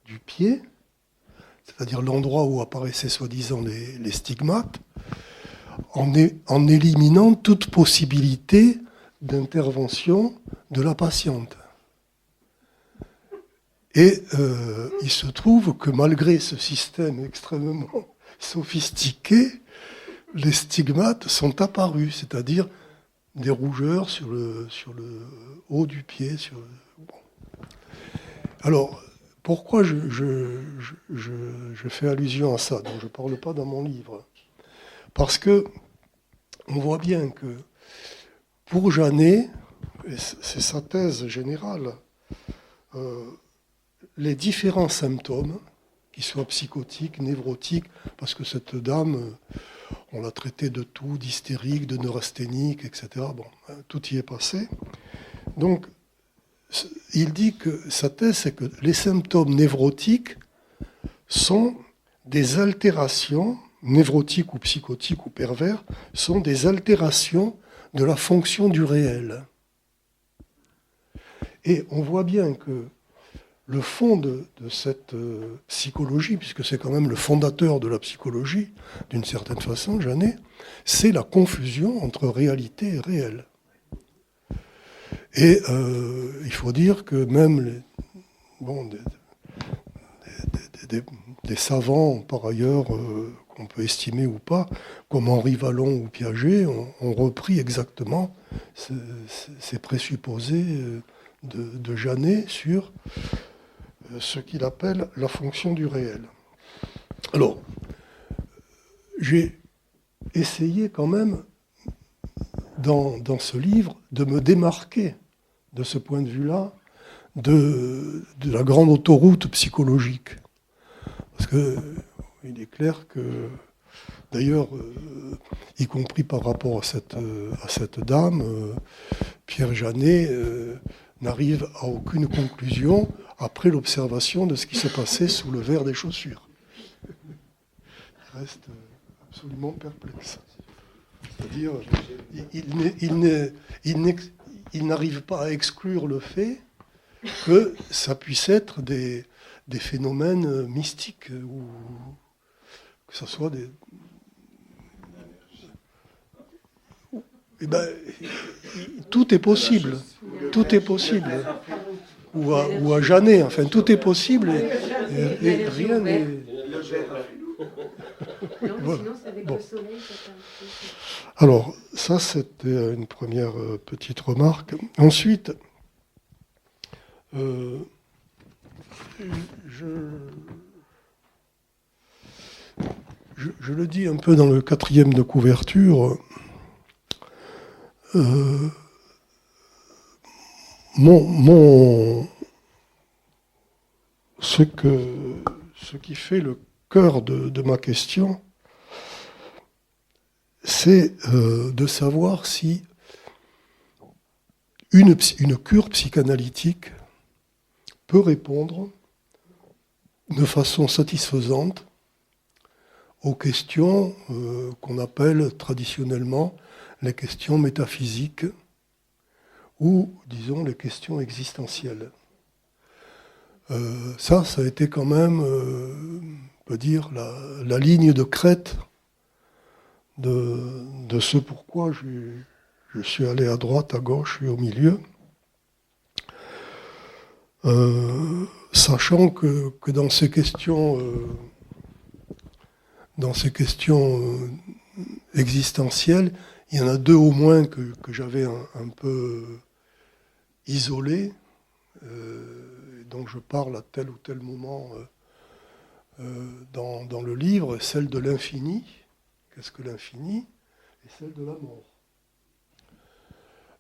du pied, c'est-à-dire l'endroit où apparaissaient soi-disant les stigmates, en éliminant toute possibilité d'intervention de la patiente. Et il se trouve que malgré ce système extrêmement sophistiqué, les stigmates sont apparus, c'est-à-dire des rougeurs sur le haut du pied. Alors, pourquoi je fais allusion à ça? Donc je ne parle pas dans mon livre. Parce que on voit bien que pour Janet, et c'est sa thèse générale, les différents symptômes, qu'ils soient psychotiques, névrotiques, parce que cette dame, on l'a traitée de tout, d'hystérique, de neurasthénique, etc. Bon, tout y est passé. Donc, il dit que sa thèse, c'est que les symptômes névrotiques sont des altérations, névrotiques ou psychotiques ou pervers, sont des altérations de la fonction du réel. Et on voit bien que le fond de cette psychologie, puisque c'est quand même le fondateur de la psychologie, d'une certaine façon, Janet, c'est la confusion entre réalité et réel. Et il faut dire que même des savants, par ailleurs, qu'on peut estimer ou pas, comme Henri Wallon ou Piaget, ont repris exactement ces présupposés de Janet sur ce qu'il appelle la fonction du réel. Alors, j'ai essayé quand même, dans ce livre, de me démarquer de ce point de vue-là de la grande autoroute psychologique. Parce qu'il est clair que, d'ailleurs, y compris par rapport à cette dame, Pierre Janet n'arrive à aucune conclusion après l'observation de ce qui s'est passé sous le verre des chaussures. Il reste absolument perplexe. C'est-à-dire, il n'arrive pas à exclure le fait que ça puisse être des phénomènes mystiques, ou que ce soit des... Eh ben, tout est possible. Tout est possible. Ou à Janet, enfin, tout est possible et rien n'est... Voilà. Bon. Alors, ça, c'était une première petite remarque. Ensuite, je le dis un peu dans le 4e de couverture, ce qui fait le cœur de ma question, c'est de savoir si une cure psychanalytique peut répondre de façon satisfaisante aux questions qu'on appelle traditionnellement les questions métaphysiques ou, disons, les questions existentielles. Ça a été quand même, on peut dire, la ligne de crête de ce pourquoi je suis allé à droite, à gauche et au milieu. Sachant que dans ces questions existentielles, il y en a deux au moins que j'avais un peu isolées, dont je parle à tel ou tel moment dans le livre, celle de l'infini, qu'est-ce que l'infini, et celle de la mort.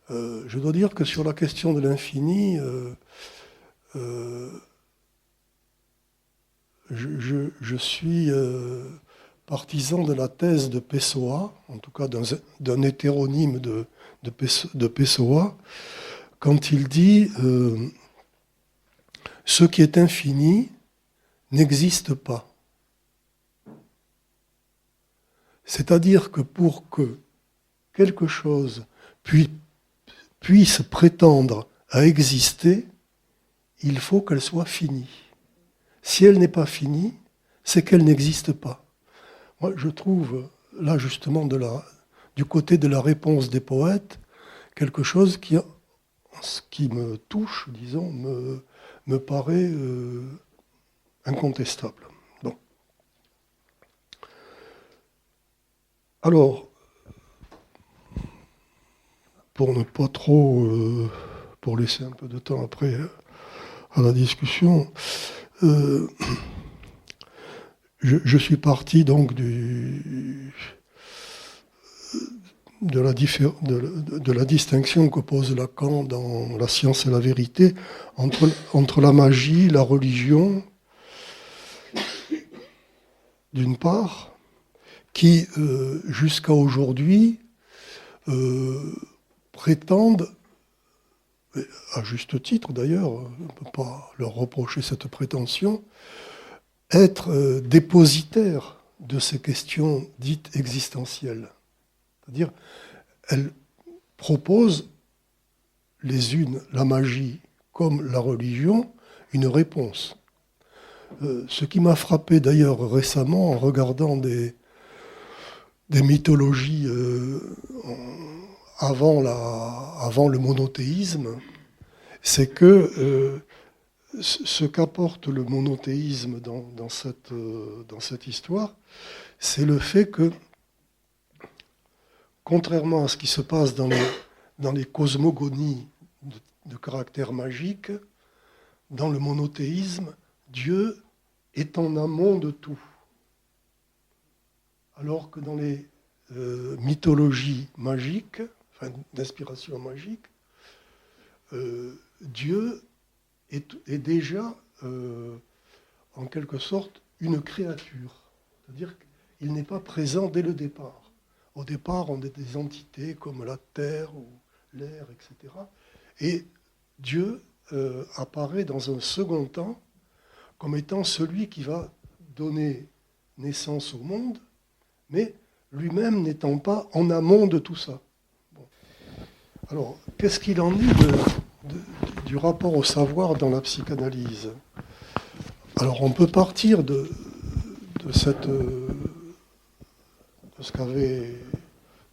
Je dois dire que sur la question de l'infini, je suis partisan de la thèse de Pessoa, en tout cas d'un hétéronyme de Pessoa, quand il dit ce qui est infini n'existe pas. C'est-à-dire que pour que quelque chose puisse prétendre à exister, il faut qu'elle soit finie. Si elle n'est pas finie, c'est qu'elle n'existe pas. Moi, je trouve, là, justement, du côté de la réponse des poètes, quelque chose qui me touche, disons, me paraît incontestable. Bon. Alors, pour ne pas trop... pour laisser un peu de temps après à la discussion, Je suis parti donc de la distinction que pose Lacan dans La science et la vérité entre la magie, la religion, d'une part, qui, jusqu'à aujourd'hui, prétendent, à juste titre d'ailleurs, on ne peut pas leur reprocher cette prétention, être dépositaires de ces questions dites existentielles. C'est-à-dire, elles proposent les unes, la magie comme la religion, une réponse. Ce qui m'a frappé d'ailleurs récemment en regardant des mythologies avant le monothéisme, c'est que ce qu'apporte le monothéisme dans cette histoire, c'est le fait que, contrairement à ce qui se passe dans les cosmogonies de caractère magique, dans le monothéisme, Dieu est en amont de tout. Alors que dans les mythologies magiques, enfin d'inspiration magique, Dieu est déjà, en quelque sorte, une créature. C'est-à-dire qu'il n'est pas présent dès le départ. Au départ, on est des entités comme la terre ou l'air, etc. Et Dieu apparaît dans un second temps comme étant celui qui va donner naissance au monde, mais lui-même n'étant pas en amont de tout ça. Bon. Alors, qu'est-ce qu'il en est du rapport au savoir dans la psychanalyse? Alors, on peut partir de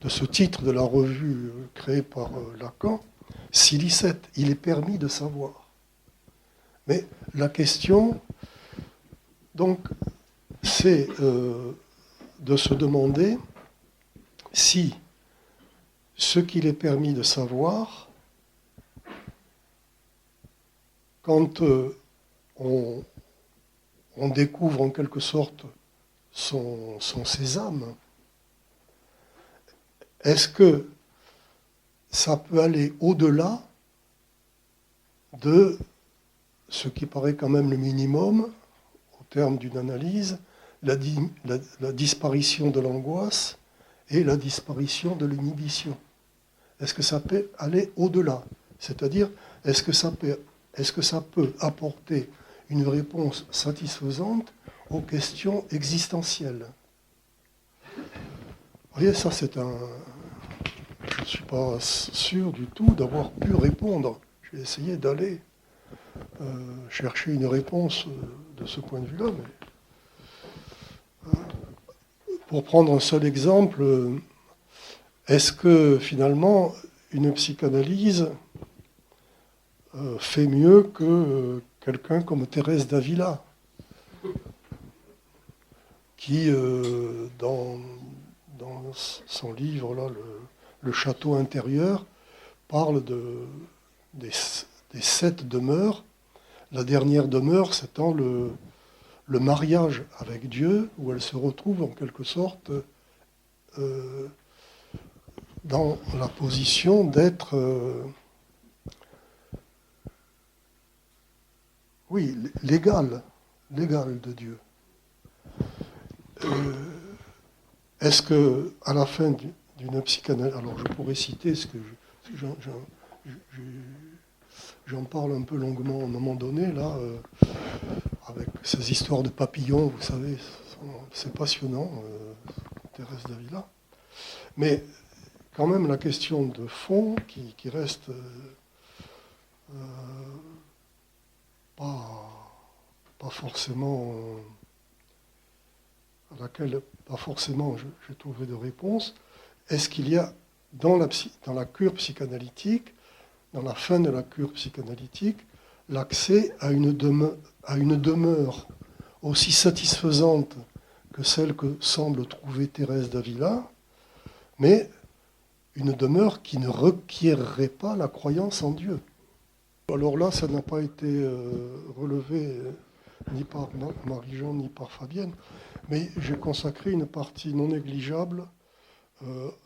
ce titre de la revue créée par Lacan, Silicette, il est permis de savoir. Mais la question, donc, c'est de se demander si ce qu'il est permis de savoir, quand on découvre en quelque sorte son sésame, est-ce que ça peut aller au-delà de ce qui paraît quand même le minimum, au terme d'une analyse, la disparition de l'angoisse et la disparition de l'inhibition? Est-ce que ça peut aller au-delà? C'est-à-dire, est-ce que ça peut apporter une réponse satisfaisante aux questions existentielles? Vous voyez, ça c'est je ne suis pas sûr du tout d'avoir pu répondre. J'ai essayé d'aller chercher une réponse de ce point de vue-là, mais pour prendre un seul exemple, est-ce que finalement une psychanalyse fait mieux que quelqu'un comme Thérèse d'Avila, qui, dans son livre, là, le château intérieur, parle des 7 demeures. La dernière demeure, c'est le mariage avec Dieu, où elle se retrouve en quelque sorte dans la position d'être l'égal de Dieu. Est-ce que à la fin d'une psychanalyse, alors je pourrais citer ce que j'en parle un peu longuement à un moment donné, là, avec ces histoires de papillons, vous savez, c'est passionnant, Thérèse d'Avila. Mais quand même, la question de fond qui reste pas forcément, à laquelle pas forcément j'ai trouvé de réponse, est-ce qu'il y a dans la cure psychanalytique, dans la fin de la cure psychanalytique, l'accès à une demeure aussi satisfaisante que celle que semble trouver Thérèse d'Avila, mais une demeure qui ne requierrait pas la croyance en Dieu. Alors là, ça n'a pas été relevé ni par Marie-Jean, ni par Fabienne, mais j'ai consacré une partie non négligeable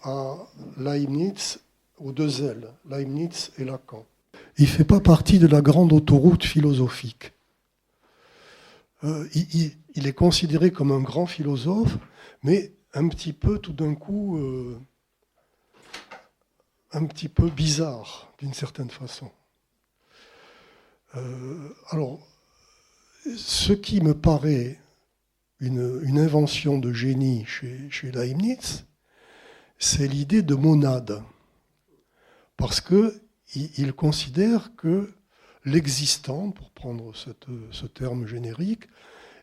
à Leibniz, aux deux L, Leibniz et Lacan. Il ne fait pas partie de la grande autoroute philosophique. Il est considéré comme un grand philosophe, mais un petit peu, tout d'un coup, un petit peu bizarre, d'une certaine façon. Alors, ce qui me paraît une invention de génie chez Leibniz, c'est l'idée de monade. Parce qu'il considère que l'existant, pour prendre ce terme générique,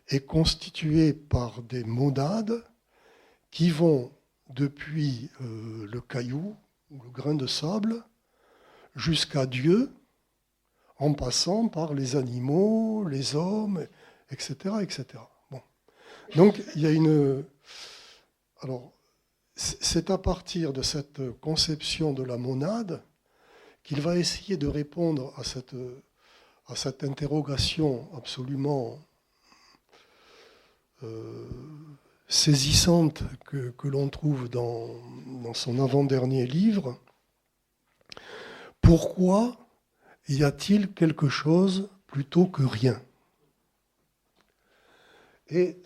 est constitué par des monades qui vont depuis le caillou ou le grain de sable jusqu'à Dieu, en passant par les animaux, les hommes, etc. etc. Bon. Donc il y a une... Alors, c'est à partir de cette conception de la monade qu'il va essayer de répondre à cette interrogation absolument saisissante que l'on trouve dans son avant-dernier livre. Pourquoi y a-t-il quelque chose plutôt que rien ? Et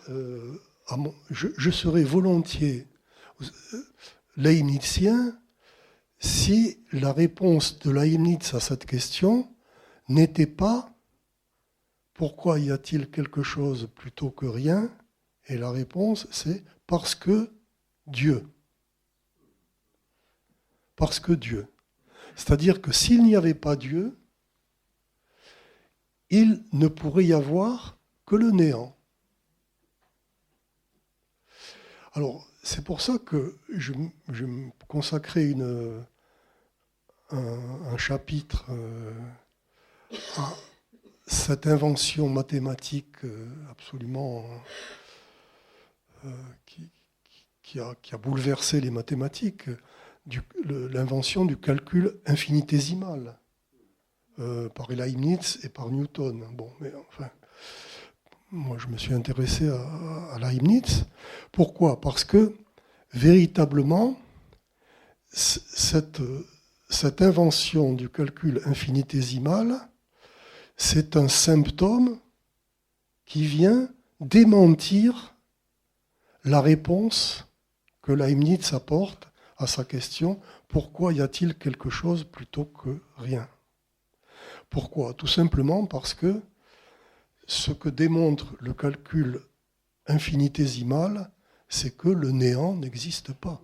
je serais volontiers leibnizien si la réponse de Leibniz à cette question n'était pas « Pourquoi y a-t-il quelque chose plutôt que rien ?» Et la réponse, c'est « Parce que Dieu ». Parce que Dieu. C'est-à-dire que s'il n'y avait pas Dieu, il ne pourrait y avoir que le néant. Alors, c'est pour ça que je me consacrais un chapitre à cette invention mathématique absolument qui a bouleversé les mathématiques, l'invention du calcul infinitésimal par Leibniz et par Newton. Bon, mais enfin, moi je me suis intéressé à Leibniz. Pourquoi ? Parce que véritablement, cette invention du calcul infinitésimal, c'est un symptôme qui vient démentir la réponse que Leibniz apporte à sa question « Pourquoi y a-t-il quelque chose plutôt que rien ?» Pourquoi ? Tout simplement parce que ce que démontre le calcul infinitésimal, c'est que le néant n'existe pas.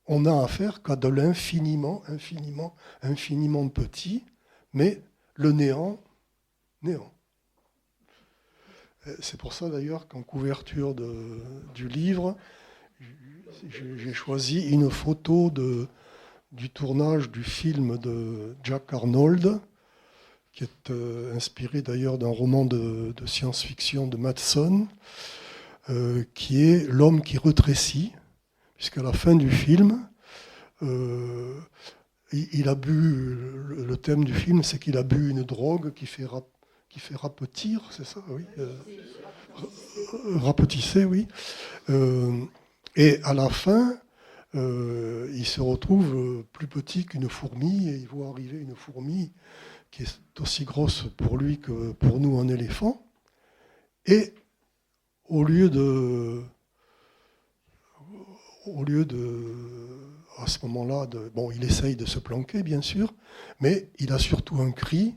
On n'a affaire qu'à de l'infiniment, infiniment, infiniment petit, mais le néant. C'est pour ça d'ailleurs qu'en couverture du livre, j'ai choisi une photo du tournage du film de Jack Arnold, qui est inspiré d'ailleurs d'un roman de science-fiction de Madsen, qui est L'homme qui rétrécit, puisqu'à la fin du film, il a bu, le thème du film, c'est qu'il a bu une drogue qui fait rapetir, c'est ça, oui. Rapetisser, oui. Et à la fin, il se retrouve plus petit qu'une fourmi, et il voit arriver une fourmi qui est aussi grosse pour lui que pour nous un éléphant. Et au lieu de à ce moment-là, bon, il essaye de se planquer, bien sûr, mais il a surtout un cri,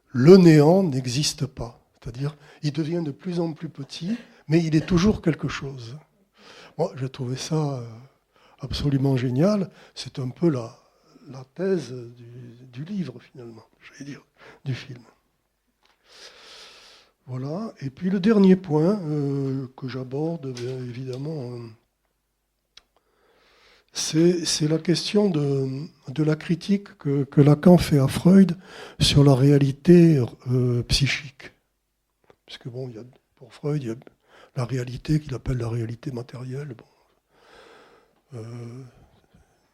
le néant n'existe pas. C'est-à-dire, il devient de plus en plus petit, mais il est toujours quelque chose. Moi, j'ai trouvé ça absolument génial. C'est un peu la thèse du livre, finalement, j'allais dire, du film. Voilà. Et puis le dernier point que j'aborde, évidemment, c'est la question de la critique que Lacan fait à Freud sur la réalité psychique. Parce que bon, pour Freud, il y a la réalité qu'il appelle la réalité matérielle. Bon.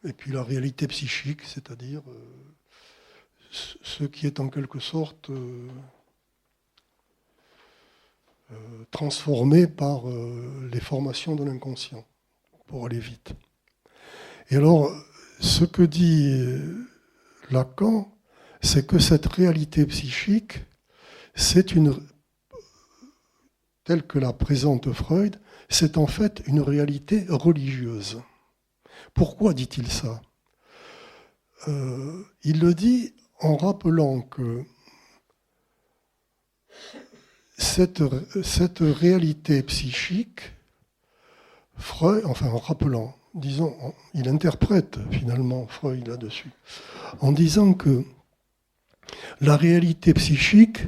Et puis la réalité psychique, c'est-à-dire ce qui est en quelque sorte transformés par les formations de l'inconscient, pour aller vite. Et alors, ce que dit Lacan, c'est que cette réalité psychique, telle que la présente Freud, c'est en fait une réalité religieuse. Pourquoi dit-il ça ? Il le dit en rappelant que cette réalité psychique, Freud, enfin en rappelant, disons, il interprète finalement Freud là-dessus, en disant que la réalité psychique,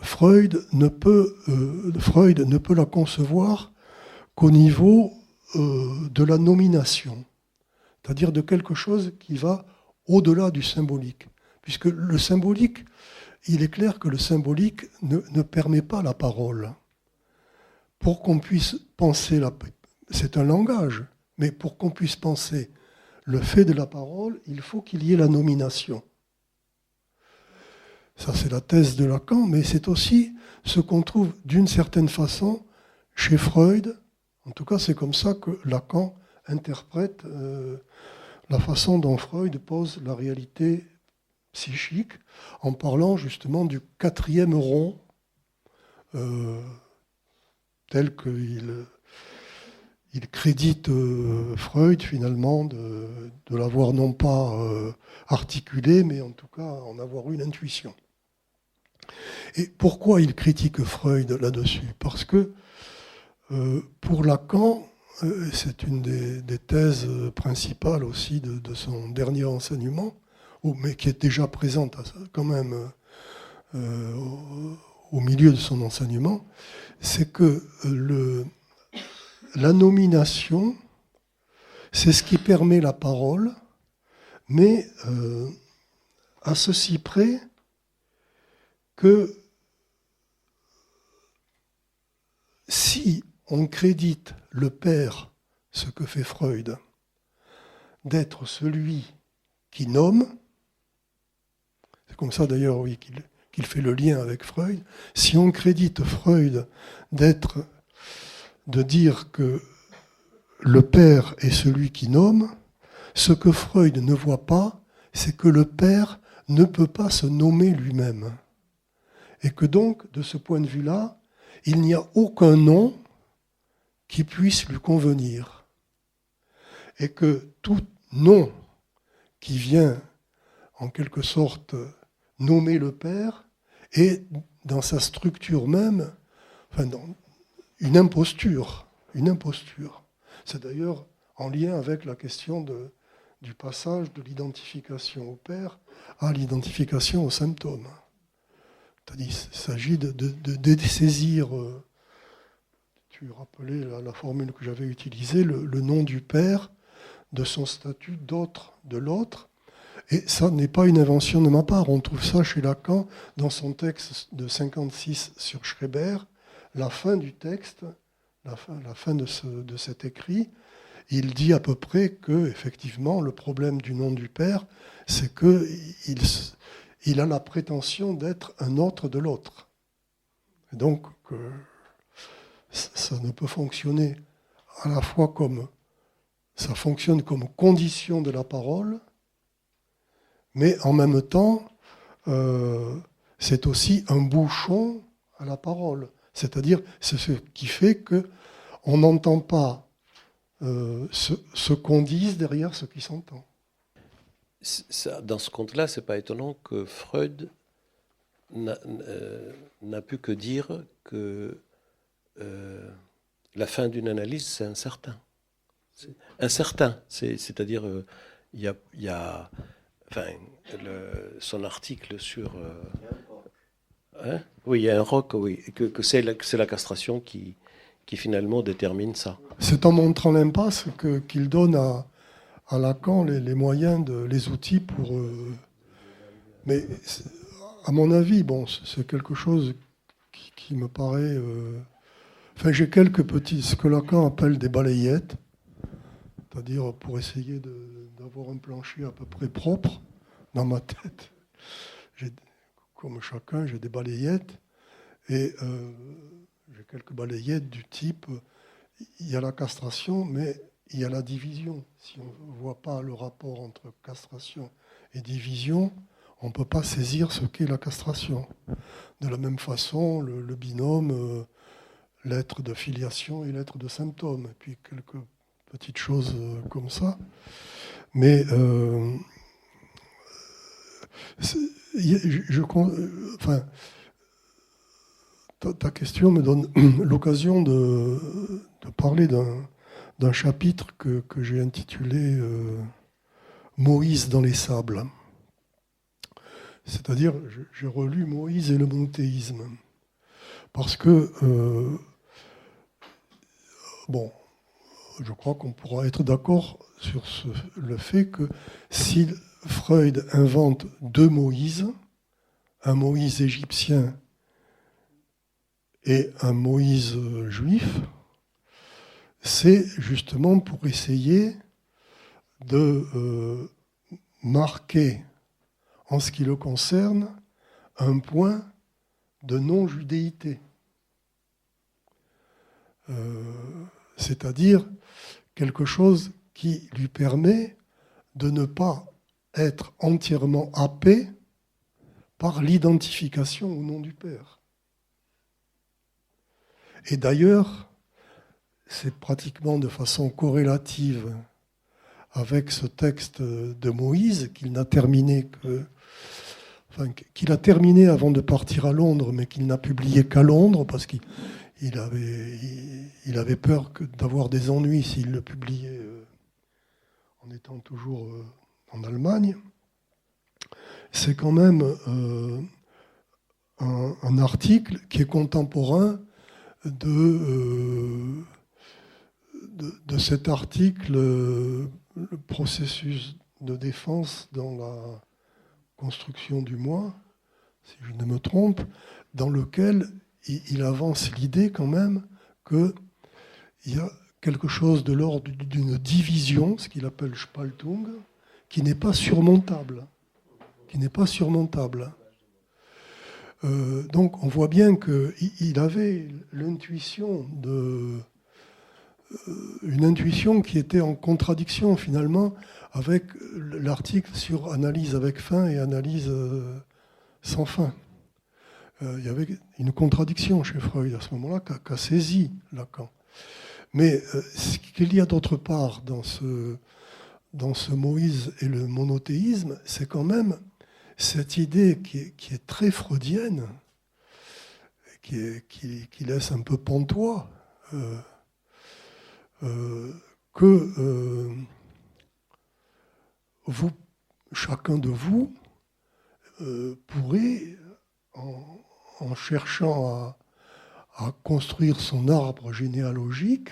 Freud ne peut la concevoir qu'au niveau de la nomination, c'est-à-dire de quelque chose qui va au-delà du symbolique. Puisque le symbolique, il est clair que le symbolique ne permet pas la parole. Pour qu'on puisse penser, c'est un langage, mais pour qu'on puisse penser le fait de la parole, il faut qu'il y ait la nomination. Ça, c'est la thèse de Lacan, mais c'est aussi ce qu'on trouve d'une certaine façon chez Freud. En tout cas, c'est comme ça que Lacan interprète la façon dont Freud pose la réalité psychique, en parlant justement du quatrième rond, tel qu'il crédite Freud finalement de l'avoir non pas articulé, mais en tout cas en avoir eu l'intuition. Et pourquoi il critique Freud là-dessus ? Parce que pour Lacan, c'est une des thèses principales aussi de son dernier enseignement, mais qui est déjà présente quand même au milieu de son enseignement, c'est que la nomination, c'est ce qui permet la parole, mais à ceci près que si on crédite le père, ce que fait Freud, d'être celui qui nomme, c'est comme ça d'ailleurs oui, qu'il fait le lien avec Freud, si on crédite Freud de dire que le père est celui qui nomme, ce que Freud ne voit pas, c'est que le père ne peut pas se nommer lui-même. Et que donc, de ce point de vue-là, il n'y a aucun nom qui puisse lui convenir. Et que tout nom qui vient, en quelque sorte, nommer le père est, dans sa structure même, enfin, dans une imposture. Une imposture. C'est d'ailleurs en lien avec la question du passage de l'identification au père à l'identification aux symptômes. C'est-à-dire, il s'agit de dessaisir, tu rappelais la formule que j'avais utilisée, le nom du père, de son statut d'autre, de l'autre. Et ça n'est pas une invention de ma part. On trouve ça chez Lacan dans son texte de 56 sur Schreber. La fin du texte, la fin de cet écrit, il dit à peu près que, effectivement, le problème du nom du père, c'est qu'il a la prétention d'être un autre de l'autre. Et donc, ça ne peut fonctionner à la fois comme ça fonctionne comme condition de la parole, mais en même temps, c'est aussi un bouchon à la parole. C'est-à-dire, c'est ce qui fait qu'on n'entend pas ce qu'on dise derrière ce qui s'entend. Dans ce compte-là, c'est pas étonnant que Freud n'a pu que dire que la fin d'une analyse, c'est incertain. Incertain, c'est-à-dire il y a enfin, son article sur oui, il y a un roc, oui, que c'est la castration qui finalement détermine ça. C'est en montrant l'impasse qu'il donne à Lacan les moyens, les outils pour... mais à mon avis, bon, c'est quelque chose qui me paraît... Enfin, j'ai quelques petits, ce que Lacan appelle des balayettes, c'est-à-dire pour essayer d'avoir un plancher à peu près propre dans ma tête. Comme chacun, j'ai des balayettes. Et j'ai quelques balayettes du type il y a la castration, mais il y a la division. Si on ne voit pas le rapport entre castration et division, on ne peut pas saisir ce qu'est la castration. De la même façon, le binôme, l'être de filiation et l'être de symptôme, et puis quelques petites choses comme ça. Mais ta question me donne l'occasion de parler d'un chapitre que j'ai intitulé Moïse dans les sables. C'est-à-dire, j'ai relu Moïse et le monothéisme. Parce que, je crois qu'on pourra être d'accord sur le fait que si Freud invente deux Moïse, un Moïse égyptien et un Moïse juif, c'est justement pour essayer de marquer, en ce qui le concerne, un point de non-judéité. C'est-à-dire quelque chose qui lui permet de ne pas être entièrement happé par l'identification au nom du Père. Et d'ailleurs, c'est pratiquement de façon corrélative avec ce texte de Moïse qu'il a terminé avant de partir à Londres, mais qu'il n'a publié qu'à Londres, parce qu'il avait peur d'avoir des ennuis s'il le publiait en étant toujours en Allemagne. C'est quand même un article qui est contemporain de cet article, le processus de défense dans la construction du moi, si je ne me trompe, dans lequel il avance l'idée quand même qu'il y a quelque chose de l'ordre d'une division, ce qu'il appelle Spaltung, qui n'est pas surmontable. Donc on voit bien qu'il avait une intuition qui était en contradiction finalement avec l'article sur analyse avec fin et analyse sans fin. Il y avait une contradiction chez Freud à ce moment-là qu'a saisi Lacan. Mais ce qu'il y a d'autre part dans ce Moïse et le monothéisme, c'est quand même cette idée qui est très freudienne, qui laisse un peu pantois, que chacun de vous pourrait, en cherchant à construire son arbre généalogique,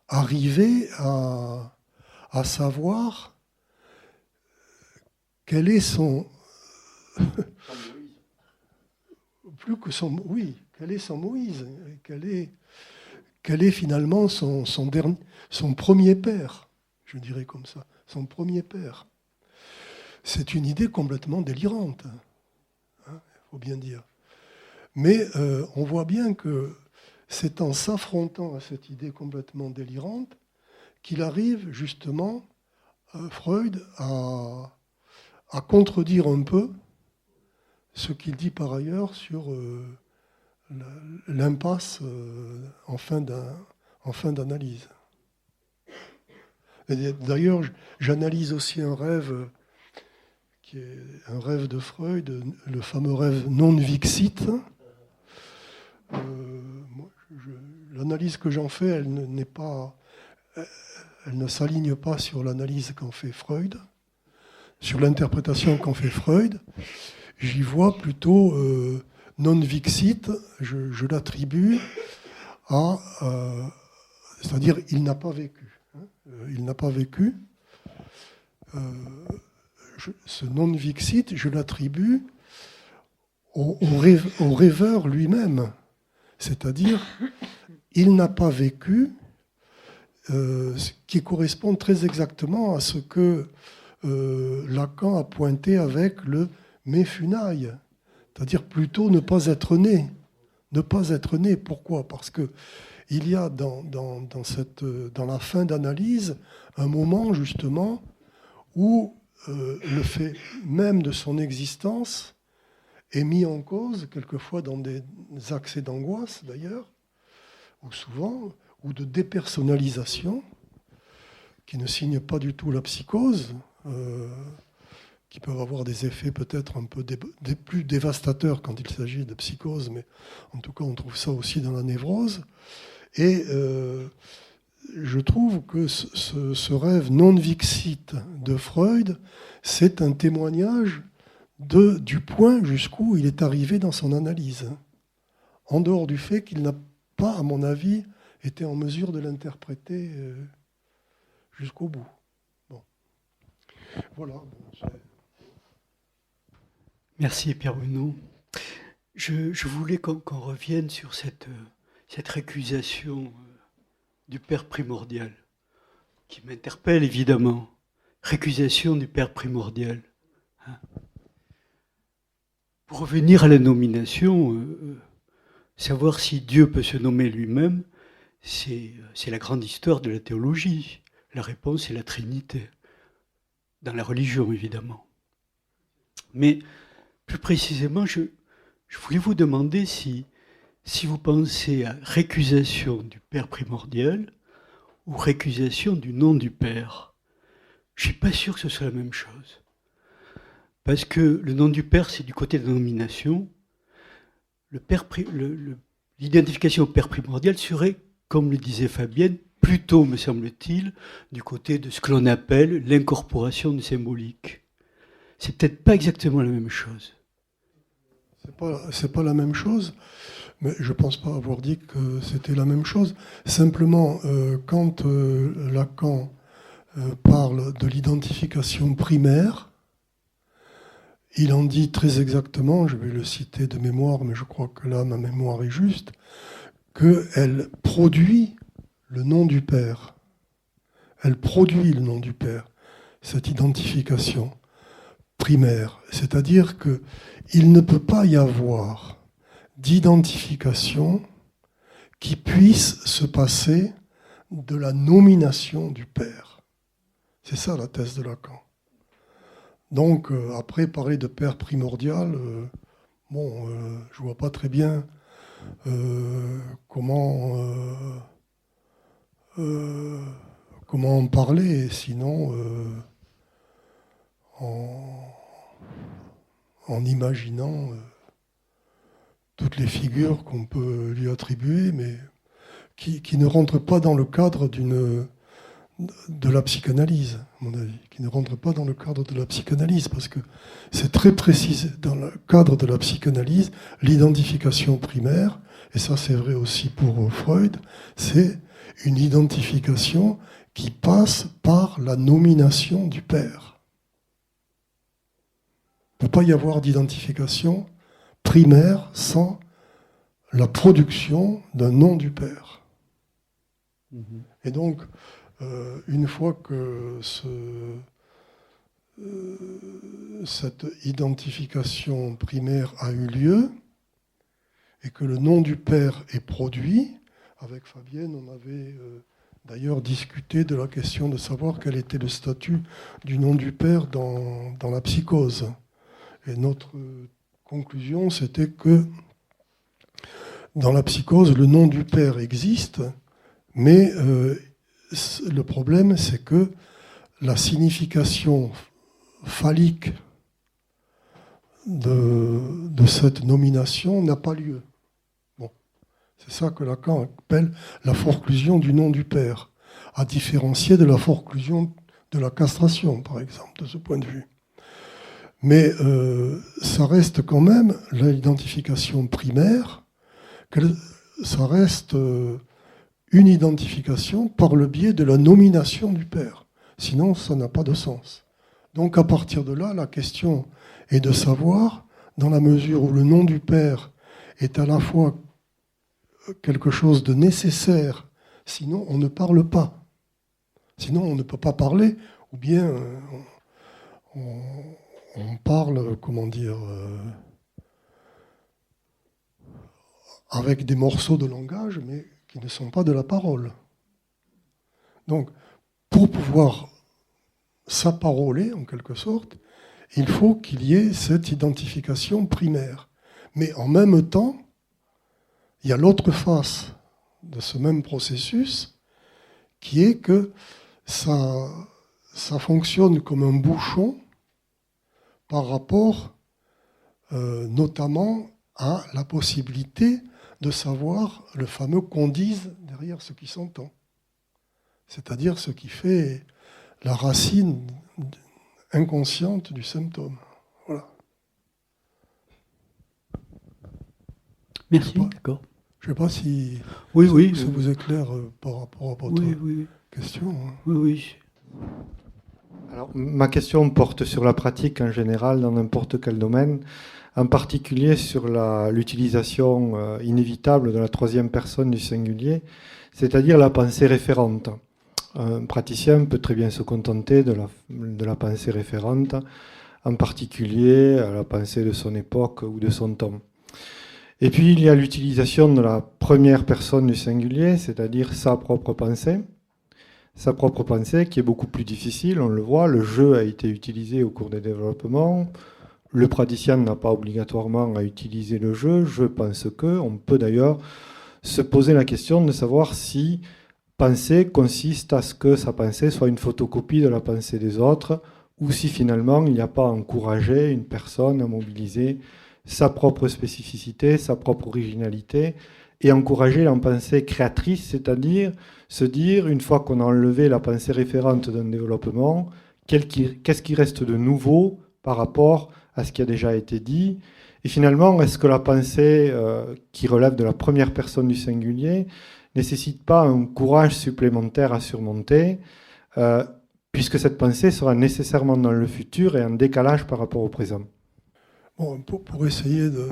arriver à savoir quel est son... Plus que son... Oui, quel est son Moïse, quel est finalement son premier père, je dirais comme ça, son premier père. C'est une idée complètement délirante, il faut bien dire. Mais on voit bien que c'est en s'affrontant à cette idée complètement délirante qu'il arrive justement, Freud, à contredire un peu ce qu'il dit par ailleurs sur l'impasse en fin d'analyse. Et d'ailleurs, j'analyse aussi un rêve qui est un rêve de Freud, le fameux rêve non vixit. L'analyse que j'en fais, elle ne s'aligne pas sur l'analyse qu'en fait Freud, sur l'interprétation qu'en fait Freud. J'y vois plutôt non vixit, je l'attribue à... c'est-à-dire, il n'a pas vécu. Il n'a pas vécu. Ce non vixit, je l'attribue au rêveur lui-même. C'est-à-dire, il n'a pas vécu, ce qui correspond très exactement à ce que Lacan a pointé avec le méfunaille, c'est-à-dire plutôt ne pas être né, ne pas être né. Pourquoi ? Parce que il y a dans la fin d'analyse un moment justement où le fait même de son existence est mis en cause, quelquefois dans des accès d'angoisse d'ailleurs, ou souvent, ou de dépersonnalisation, qui ne signent pas du tout la psychose, qui peuvent avoir des effets peut-être un peu plus dévastateurs quand il s'agit de psychose, mais en tout cas on trouve ça aussi dans la névrose. Et je trouve que ce rêve non-vixite de Freud, c'est un témoignage du point jusqu'où il est arrivé dans son analyse, en dehors du fait qu'il n'a pas, à mon avis, été en mesure de l'interpréter jusqu'au bout. Bon. Voilà. Merci Pierre Bruno. Je voulais qu'on revienne sur cette récusation du Père primordial, qui m'interpelle évidemment. Récusation du Père primordial. Pour revenir à la nomination, savoir si Dieu peut se nommer lui-même, c'est la grande histoire de la théologie. La réponse est la Trinité. Dans la religion, évidemment. Mais plus précisément, je voulais vous demander si vous pensez à récusation du Père primordial ou récusation du nom du Père. Je ne suis pas sûr que ce soit la même chose. Parce que le nom du Père, c'est du côté de la nomination. L'identification au Père primordial serait, comme le disait Fabienne, plutôt, me semble-t-il, du côté de ce que l'on appelle l'incorporation du symbolique. C'est peut-être pas exactement la même chose. C'est pas la même chose, mais je pense pas avoir dit que c'était la même chose. Simplement, quand Lacan parle de l'identification primaire, il en dit très exactement, je vais le citer de mémoire, mais je crois que là, ma mémoire est juste, qu'elle produit le nom du Père. Elle produit le nom du Père, cette identification primaire. C'est-à-dire qu'il ne peut pas y avoir d'identification qui puisse se passer de la nomination du Père. C'est ça la thèse de Lacan. Donc, après, parler de Père primordial, je vois pas très bien comment en parler, sinon en imaginant toutes les figures qu'on peut lui attribuer, mais qui ne rentrent pas dans le cadre de la psychanalyse, à mon avis, qui ne rentrent pas dans le cadre de la psychanalyse, parce que c'est très précis dans le cadre de la psychanalyse, l'identification primaire, et ça c'est vrai aussi pour Freud, c'est une identification qui passe par la nomination du Père. Il ne peut pas y avoir d'identification primaire sans la production d'un nom du Père. Et donc, une fois que cette identification primaire a eu lieu et que le nom du Père est produit, avec Fabienne, on avait d'ailleurs discuté de la question de savoir quel était le statut du nom du Père dans la psychose. Et notre conclusion, c'était que dans la psychose, le nom du Père existe, mais le problème, c'est que la signification phallique de cette nomination n'a pas lieu. Bon. C'est ça que Lacan appelle la forclusion du nom du Père, à différencier de la forclusion de la castration, par exemple, de ce point de vue. Mais ça reste quand même l'identification primaire, ça reste une identification par le biais de la nomination du Père. Sinon, ça n'a pas de sens. Donc à partir de là, la question est de savoir, dans la mesure où le nom du Père est à la fois quelque chose de nécessaire, sinon on ne parle pas. Sinon on ne peut pas parler, ou bien on parle, avec des morceaux de langage, mais qui ne sont pas de la parole. Donc, pour pouvoir s'aparoler, en quelque sorte, il faut qu'il y ait cette identification primaire. Mais en même temps, il y a l'autre face de ce même processus, qui est que ça fonctionne comme un bouchon par rapport notamment à la possibilité de savoir le fameux qu'on dise derrière ce qui s'entend. C'est-à-dire ce qui fait la racine inconsciente du symptôme. Voilà. Merci, d'accord. Je ne sais pas si ça vous éclaire par rapport à votre question. Hein. Oui. Alors, ma question porte sur la pratique en général dans n'importe quel domaine, en particulier sur l'utilisation inévitable de la troisième personne du singulier, c'est-à-dire la pensée référente. Un praticien peut très bien se contenter de la pensée référente, en particulier à la pensée de son époque ou de son temps. Et puis il y a l'utilisation de la première personne du singulier, c'est-à-dire sa propre pensée qui est beaucoup plus difficile, on le voit, le jeu a été utilisé au cours des développements, le praticien n'a pas obligatoirement à utiliser le jeu, je pense que, on peut d'ailleurs se poser la question de savoir si penser consiste à ce que sa pensée soit une photocopie de la pensée des autres, ou si finalement il n'y a pas à encourager une personne à mobiliser sa propre spécificité, sa propre originalité, et encourager la pensée créatrice, c'est-à-dire se dire, une fois qu'on a enlevé la pensée référente d'un développement, qu'est-ce qui reste de nouveau par rapport à ce qui a déjà été dit, et finalement, est-ce que la pensée qui relève de la première personne du singulier nécessite pas un courage supplémentaire à surmonter, puisque cette pensée sera nécessairement dans le futur et en décalage par rapport au présent. Bon, pour essayer de...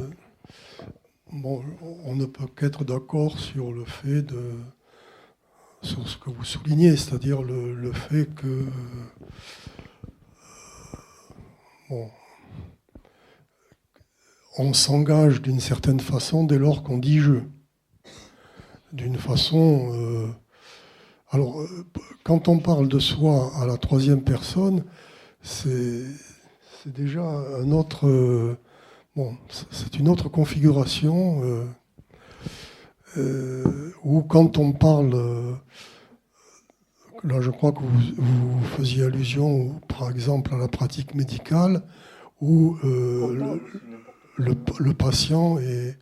Bon, on ne peut qu'être d'accord sur le fait sur ce que vous soulignez, c'est-à-dire le fait que... on s'engage d'une certaine façon dès lors qu'on dit « je ». D'une façon... quand on parle de soi à la troisième personne, c'est déjà un autre... c'est une autre configuration où quand on parle... là, je crois que vous faisiez allusion, par exemple, à la pratique médicale, où le patient est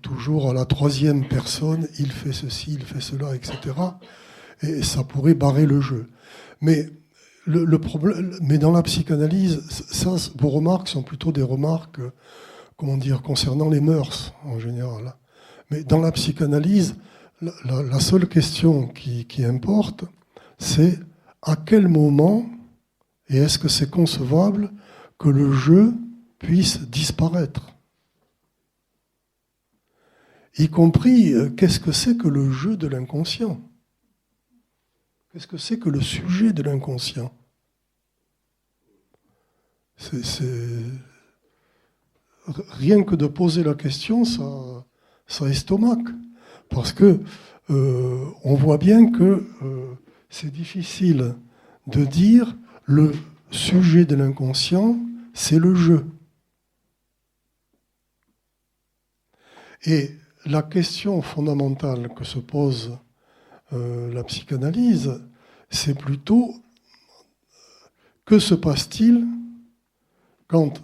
toujours à la troisième personne, il fait ceci, il fait cela, etc. Et ça pourrait barrer le jeu. Mais le problème, mais dans la psychanalyse, vos remarques sont plutôt des remarques, concernant les mœurs en général. Mais dans la psychanalyse, la seule question qui importe, c'est à quel moment, et est-ce que c'est concevable, que le jeu puisse disparaître. Y compris, qu'est-ce que c'est que le jeu de l'inconscient ? Qu'est-ce que c'est que le sujet de l'inconscient ? Rien que de poser la question, ça estomaque. Parce que on voit bien que c'est difficile de dire le sujet de l'inconscient, c'est le jeu. Et la question fondamentale que se pose la psychanalyse, c'est plutôt que se passe-t-il quand,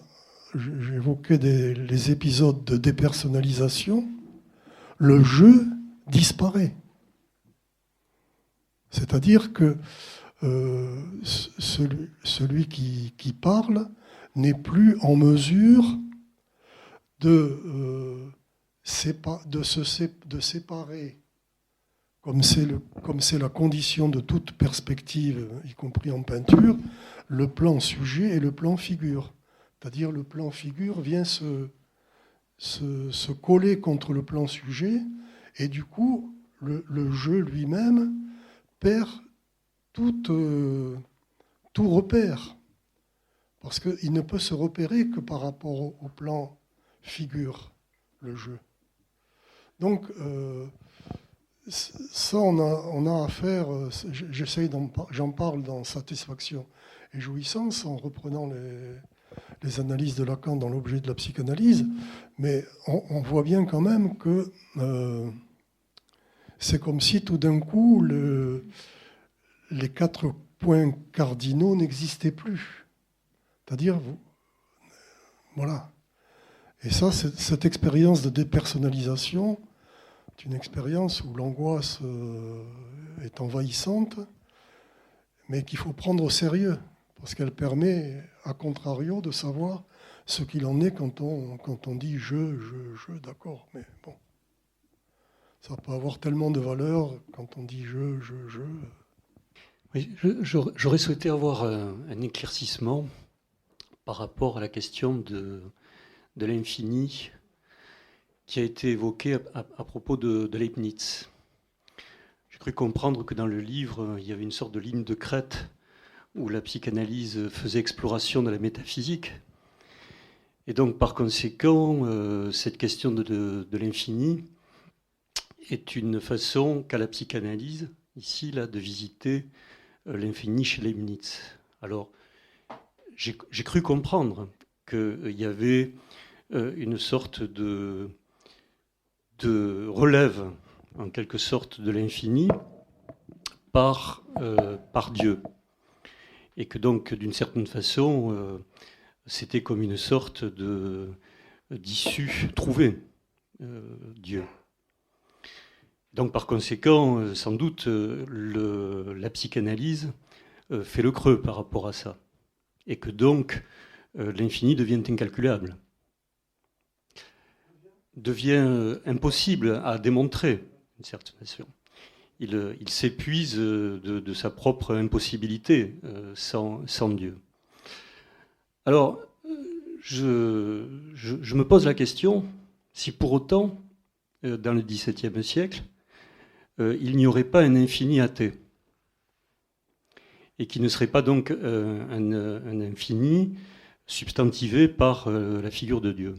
j'évoquais les épisodes de dépersonnalisation, le jeu disparaît. C'est-à-dire que celui qui parle n'est plus en mesure de séparer, comme c'est la condition de toute perspective, y compris en peinture, le plan sujet et le plan figure. C'est-à-dire le plan figure vient se coller contre le plan sujet, et du coup, le jeu lui-même perd tout repère. Parce qu'il ne peut se repérer que par rapport au plan figure, le jeu. Donc, ça, on a affaire, j'en parle dans Satisfaction et Jouissance, en reprenant les analyses de Lacan dans l'objet de la psychanalyse, mais on voit bien quand même que c'est comme si tout d'un coup, les 4 points cardinaux n'existaient plus. C'est-à-dire, voilà. Et ça, cette expérience de dépersonnalisation, c'est une expérience où l'angoisse est envahissante, mais qu'il faut prendre au sérieux, parce qu'elle permet, à contrario, de savoir ce qu'il en est quand on dit je, d'accord, mais bon. Ça peut avoir tellement de valeur quand on dit je. Oui, j'aurais souhaité avoir un éclaircissement par rapport à la question de l'infini qui a été évoquée à propos de Leibniz. J'ai cru comprendre que dans le livre, il y avait une sorte de ligne de crête où la psychanalyse faisait exploration de la métaphysique. Et donc, par conséquent, cette question de l'infini est une façon qu'a la psychanalyse, ici, là, de visiter l'infini chez Leibniz. Alors, j'ai cru comprendre qu'il y avait une sorte de relève, en quelque sorte, de l'infini par Dieu. Et que donc, d'une certaine façon, c'était comme une sorte d'issue trouvée, Dieu. Donc, par conséquent, sans doute, la psychanalyse fait le creux par rapport à ça. Et que donc, l'infini devient incalculable. Devient impossible à démontrer, d'une certaine façon. Il s'épuise de sa propre impossibilité sans Dieu. Alors, je me pose la question si pour autant, dans le XVIIe siècle, il n'y aurait pas un infini athée, et qui ne serait pas donc un infini substantivé par la figure de Dieu.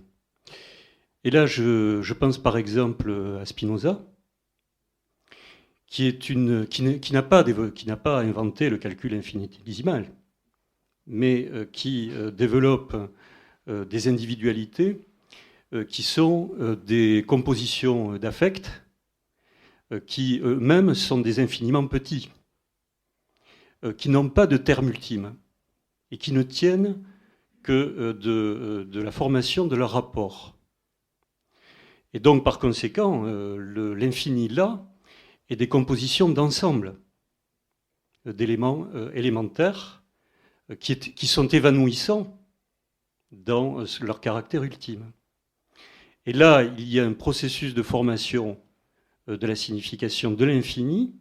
Et là, je pense par exemple à Spinoza, qui n'a pas inventé le calcul infinitésimal, mais qui développe des individualités qui sont des compositions d'affects qui eux-mêmes sont des infiniment petits, qui n'ont pas de terme ultime et qui ne tiennent que de la formation de leur rapport. Et donc, par conséquent, l'infini là est des compositions d'ensemble, d'éléments élémentaires qui sont évanouissants dans leur caractère ultime. Et là, il y a un processus de formation de la signification de l'infini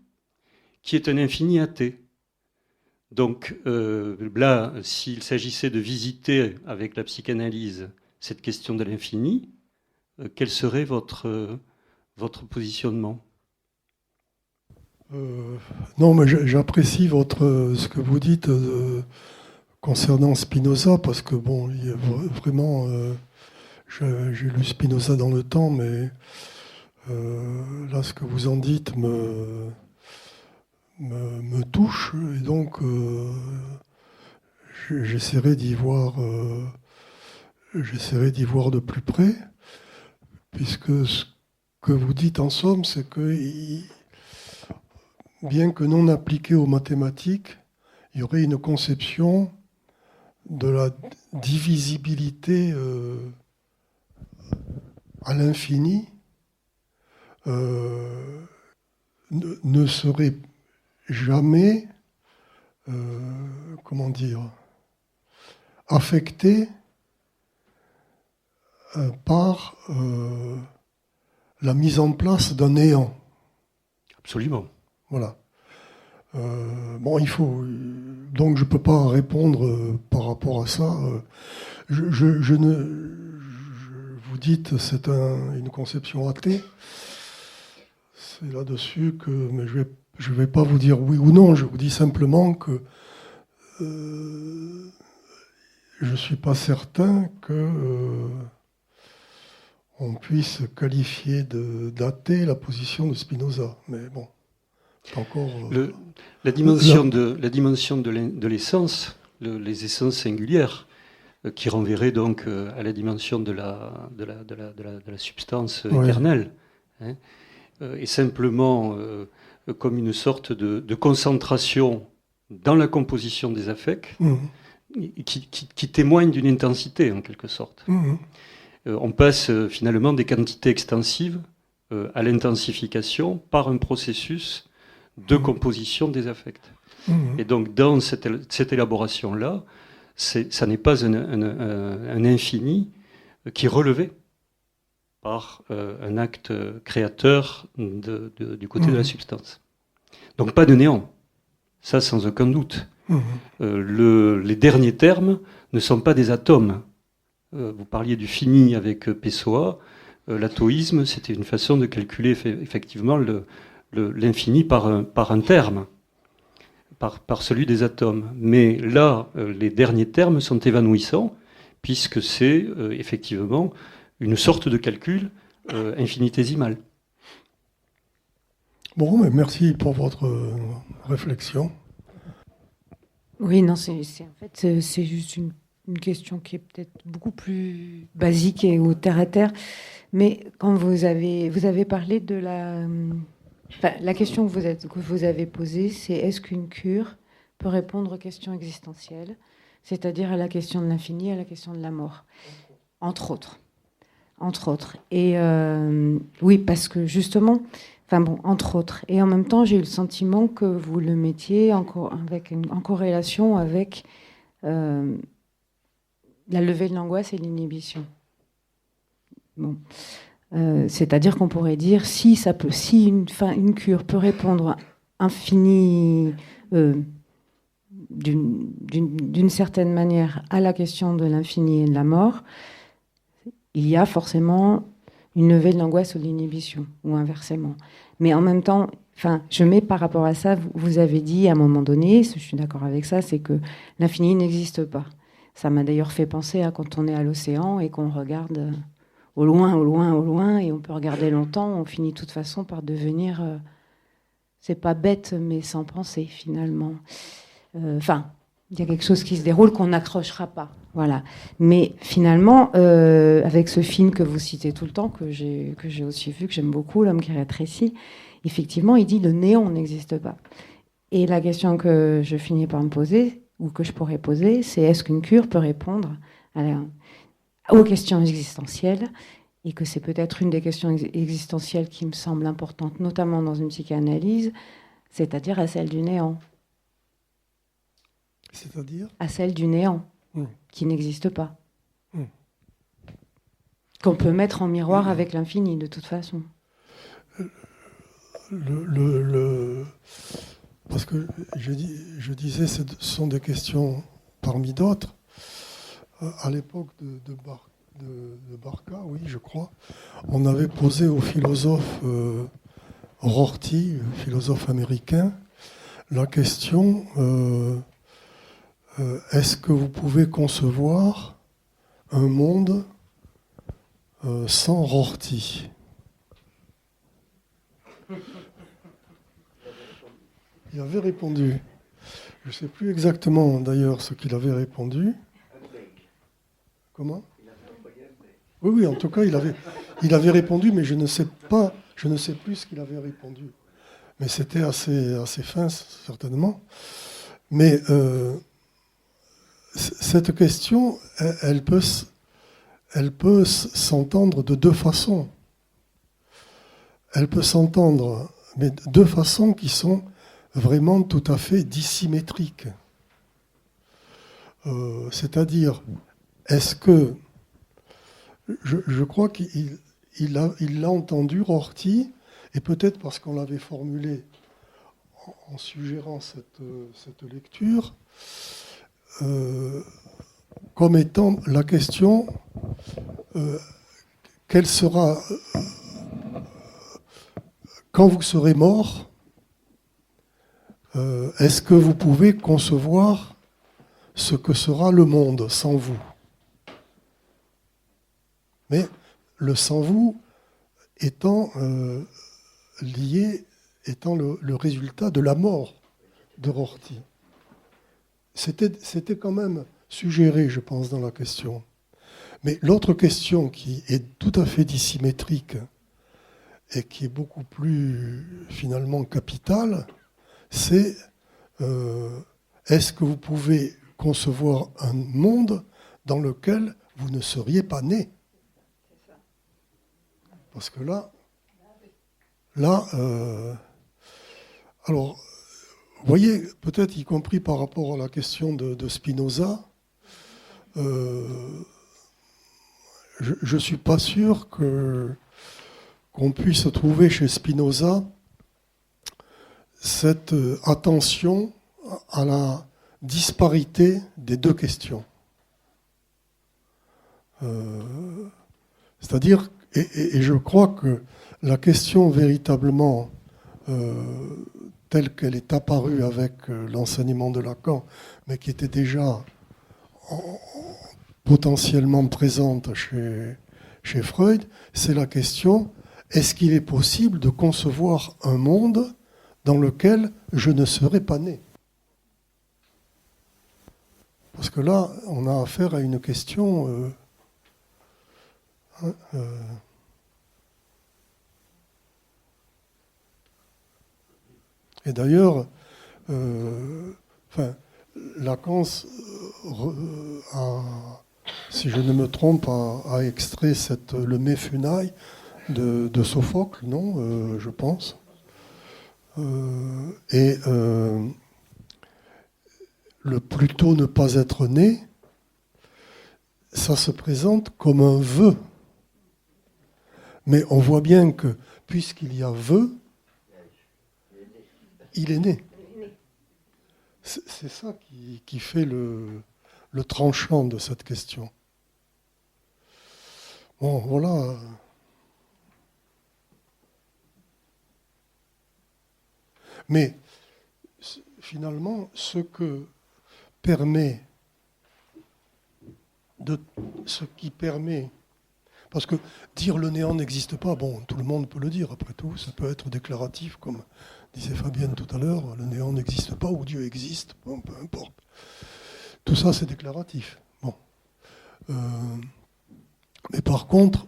qui est un infini athée. Donc là, s'il s'agissait de visiter avec la psychanalyse cette question de l'infini, quel serait votre positionnement ? Non, mais j'apprécie ce que vous dites concernant Spinoza, parce que bon, il y a vraiment, j'ai lu Spinoza dans le temps, mais là, ce que vous en dites me touche, et donc j'essaierai d'y voir de plus près, puisque ce que vous dites en somme, c'est que bien que non appliqué aux mathématiques, il y aurait une conception de la divisibilité à l'infini ne serait jamais, affecté par la mise en place d'un néant. Absolument. Voilà. Bon, il faut. Donc, je ne peux pas répondre par rapport à ça. Vous dites c'est une conception athée. C'est là-dessus que. Mais je vais pas vous dire oui ou non. Je vous dis simplement que je suis pas certain que on puisse qualifier d'athée la position de Spinoza. Mais bon, c'est encore... La dimension de l'essence, les essences singulières, qui renverrait donc à la dimension de la substance éternelle, hein, est simplement comme une sorte de concentration dans la composition des affects, qui témoigne d'une intensité, en quelque sorte. On passe finalement des quantités extensives à l'intensification par un processus de composition des affects. Et donc, dans cette élaboration-là, ça n'est pas un infini qui est relevé par un acte créateur du côté de la substance. Donc, pas de néant. Ça, sans aucun doute. Les derniers termes ne sont pas des atomes. Vous parliez du fini avec Pessoa. L'atoïsme, c'était une façon de calculer effectivement l'infini par un terme, par celui des atomes. Mais là, les derniers termes sont évanouissants, puisque c'est effectivement une sorte de calcul infinitésimal. Bon, mais merci pour votre réflexion. Oui, non, c'est juste une question qui est peut-être beaucoup plus basique et au terre à terre. Mais quand vous avez parlé de la question que vous avez posée, c'est est-ce qu'une cure peut répondre aux questions existentielles, c'est-à-dire à la question de l'infini, à la question de la mort, entre autres. Et oui, parce que justement, entre autres. Et en même temps, j'ai eu le sentiment que vous le mettiez en corrélation avec la levée de l'angoisse et l'inhibition. Bon. C'est-à-dire qu'on pourrait dire si une cure peut répondre infini d'une certaine manière à la question de l'infini et de la mort, il y a forcément une levée de l'angoisse ou de l'inhibition, ou inversement. Mais en même temps, je mets par rapport à ça, vous avez dit à un moment donné, je suis d'accord avec ça, c'est que l'infini n'existe pas. Ça m'a d'ailleurs fait penser à quand on est à l'océan et qu'on regarde au loin, et on peut regarder longtemps, on finit de toute façon par devenir, c'est pas bête, mais sans penser finalement. Il y a quelque chose qui se déroule qu'on n'accrochera pas. Voilà. Mais finalement, avec ce film que vous citez tout le temps, que j'ai aussi vu, que j'aime beaucoup, L'homme qui rétrécit, effectivement, il dit le néant n'existe pas. Et la question que je finis par me poser, ou que je pourrais poser, c'est est-ce qu'une cure peut répondre aux questions existentielles, et que c'est peut-être une des questions existentielles qui me semble importante, notamment dans une psychanalyse, c'est-à-dire à celle du néant. C'est-à-dire ? À celle du néant, qui n'existe pas. Qu'on peut mettre en miroir avec l'infini, de toute façon. Parce que je disais, ce sont des questions parmi d'autres. À l'époque de Barca, oui, je crois, on avait posé au philosophe Rorty, philosophe américain, la question est-ce que vous pouvez concevoir un monde sans Rorty ? Il avait répondu. Je ne sais plus exactement d'ailleurs ce qu'il avait répondu. Comment ? Oui, en tout cas, il avait répondu, mais je ne sais plus ce qu'il avait répondu. Mais c'était assez fin, certainement. Mais cette question, elle peut s'entendre de deux façons. Elle peut s'entendre, mais de deux façons qui sont vraiment tout à fait dissymétriques. C'est-à-dire, est-ce que... Je crois qu'il l'a entendu, Rorty, et peut-être parce qu'on l'avait formulé en suggérant cette lecture, comme étant la question quelle sera, quand vous serez mort, est-ce que vous pouvez concevoir ce que sera le monde sans vous ? Mais le sans vous étant lié, étant le résultat de la mort de Rorty. C'était quand même suggéré, je pense, dans la question. Mais l'autre question qui est tout à fait dissymétrique et qui est beaucoup plus finalement capitale, c'est est-ce que vous pouvez concevoir un monde dans lequel vous ne seriez pas né? Parce que là, alors, vous voyez, peut-être y compris par rapport à la question de Spinoza, je ne suis pas sûr qu'on puisse trouver chez Spinoza cette attention à la disparité des deux questions. C'est-à-dire, et je crois que la question véritablement telle qu'elle est apparue avec l'enseignement de Lacan, mais qui était déjà potentiellement présente chez Freud, c'est la question, est-ce qu'il est possible de concevoir un monde dans lequel je ne serais pas né? Parce que là, on a affaire à une question... Et d'ailleurs, Lacan, si je ne me trompe, a extrait le Méphunaï de Sophocle, non, je pense. Le plutôt ne pas être né, ça se présente comme un vœu. Mais on voit bien que, puisqu'il y a vœu, il est né. C'est ça qui fait le tranchant de cette question. Bon, voilà. Mais finalement, ce qui permet, parce que dire le néant n'existe pas, bon, tout le monde peut le dire, après tout, ça peut être déclaratif, comme disait Fabienne tout à l'heure, le néant n'existe pas ou Dieu existe, bon, peu importe. Tout ça, c'est déclaratif. Bon. Mais par contre,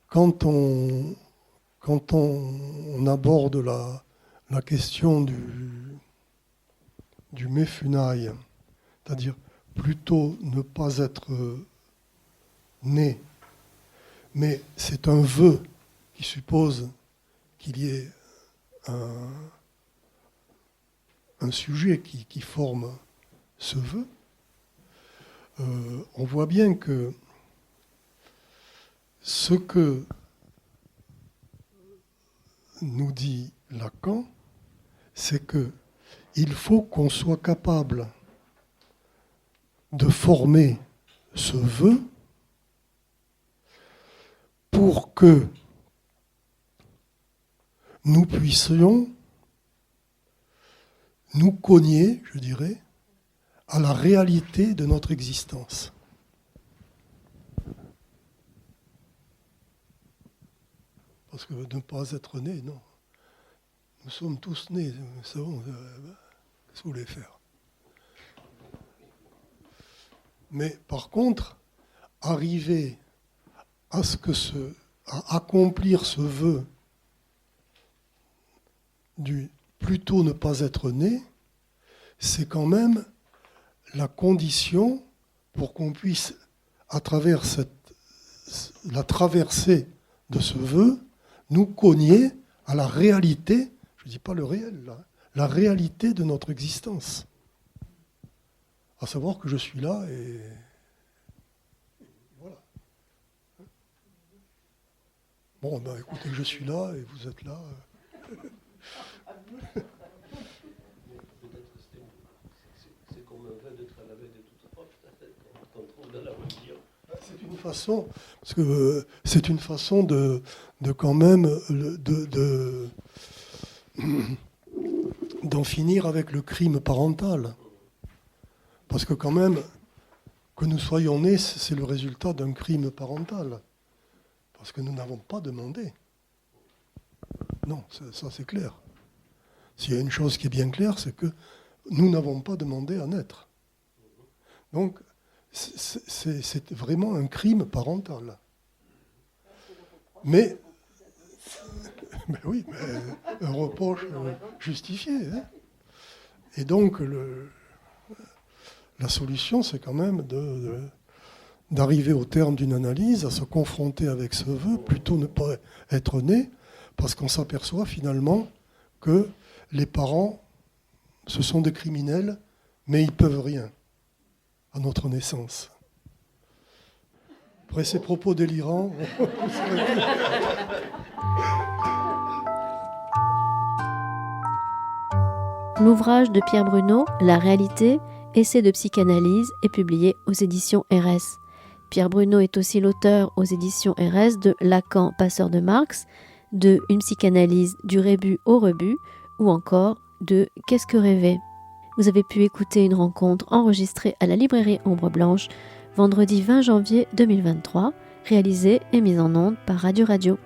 quand on aborde la question du Méphunaï, c'est-à-dire plutôt ne pas être né, mais c'est un vœu qui suppose qu'il y ait un sujet qui forme ce vœu, on voit bien que ce que nous dit Lacan, c'est qu'il faut qu'on soit capable de former ce vœu pour que nous puissions nous cogner, je dirais, à la réalité de notre existence. Parce que de ne pas être né, non. Nous sommes tous nés, c'est bon, qu'est-ce que vous voulez faire? Mais par contre, arriver à accomplir ce vœu du plutôt ne pas être né, c'est quand même la condition pour qu'on puisse, à travers la traversée de ce vœu, nous cogner à la réalité, je ne dis pas le réel, là, la réalité de notre existence. À savoir que je suis là et voilà. Bon, ben écoutez, je suis là et vous êtes là. C'est comme un vin d'être à la veille de toute propre, quand on trouve dans la voiture. C'est une façon, parce que c'est une façon de quand même d'en finir avec le crime parental. Parce que quand même, que nous soyons nés, c'est le résultat d'un crime parental. Parce que nous n'avons pas demandé. Non, ça c'est clair. S'il y a une chose qui est bien claire, c'est que nous n'avons pas demandé à naître. Donc, c'est vraiment un crime parental. Mais oui, mais un reproche justifié. Hein. Et donc, la solution, c'est quand même d'arriver au terme d'une analyse, à se confronter avec ce vœu, plutôt ne pas être né, parce qu'on s'aperçoit finalement que les parents, ce sont des criminels, mais ils ne peuvent rien à notre naissance. Après ces propos délirants... L'ouvrage de Pierre Bruno, La réalité, essai de psychanalyse, est publié aux éditions RS. Pierre Bruno est aussi l'auteur aux éditions RS de Lacan, passeur de Marx, de Une psychanalyse du rébut au rebut, ou encore de Qu'est-ce que rêver ? Vous avez pu écouter une rencontre enregistrée à la librairie Ombre Blanche vendredi 20 janvier 2023, réalisée et mise en onde par Radio Radio.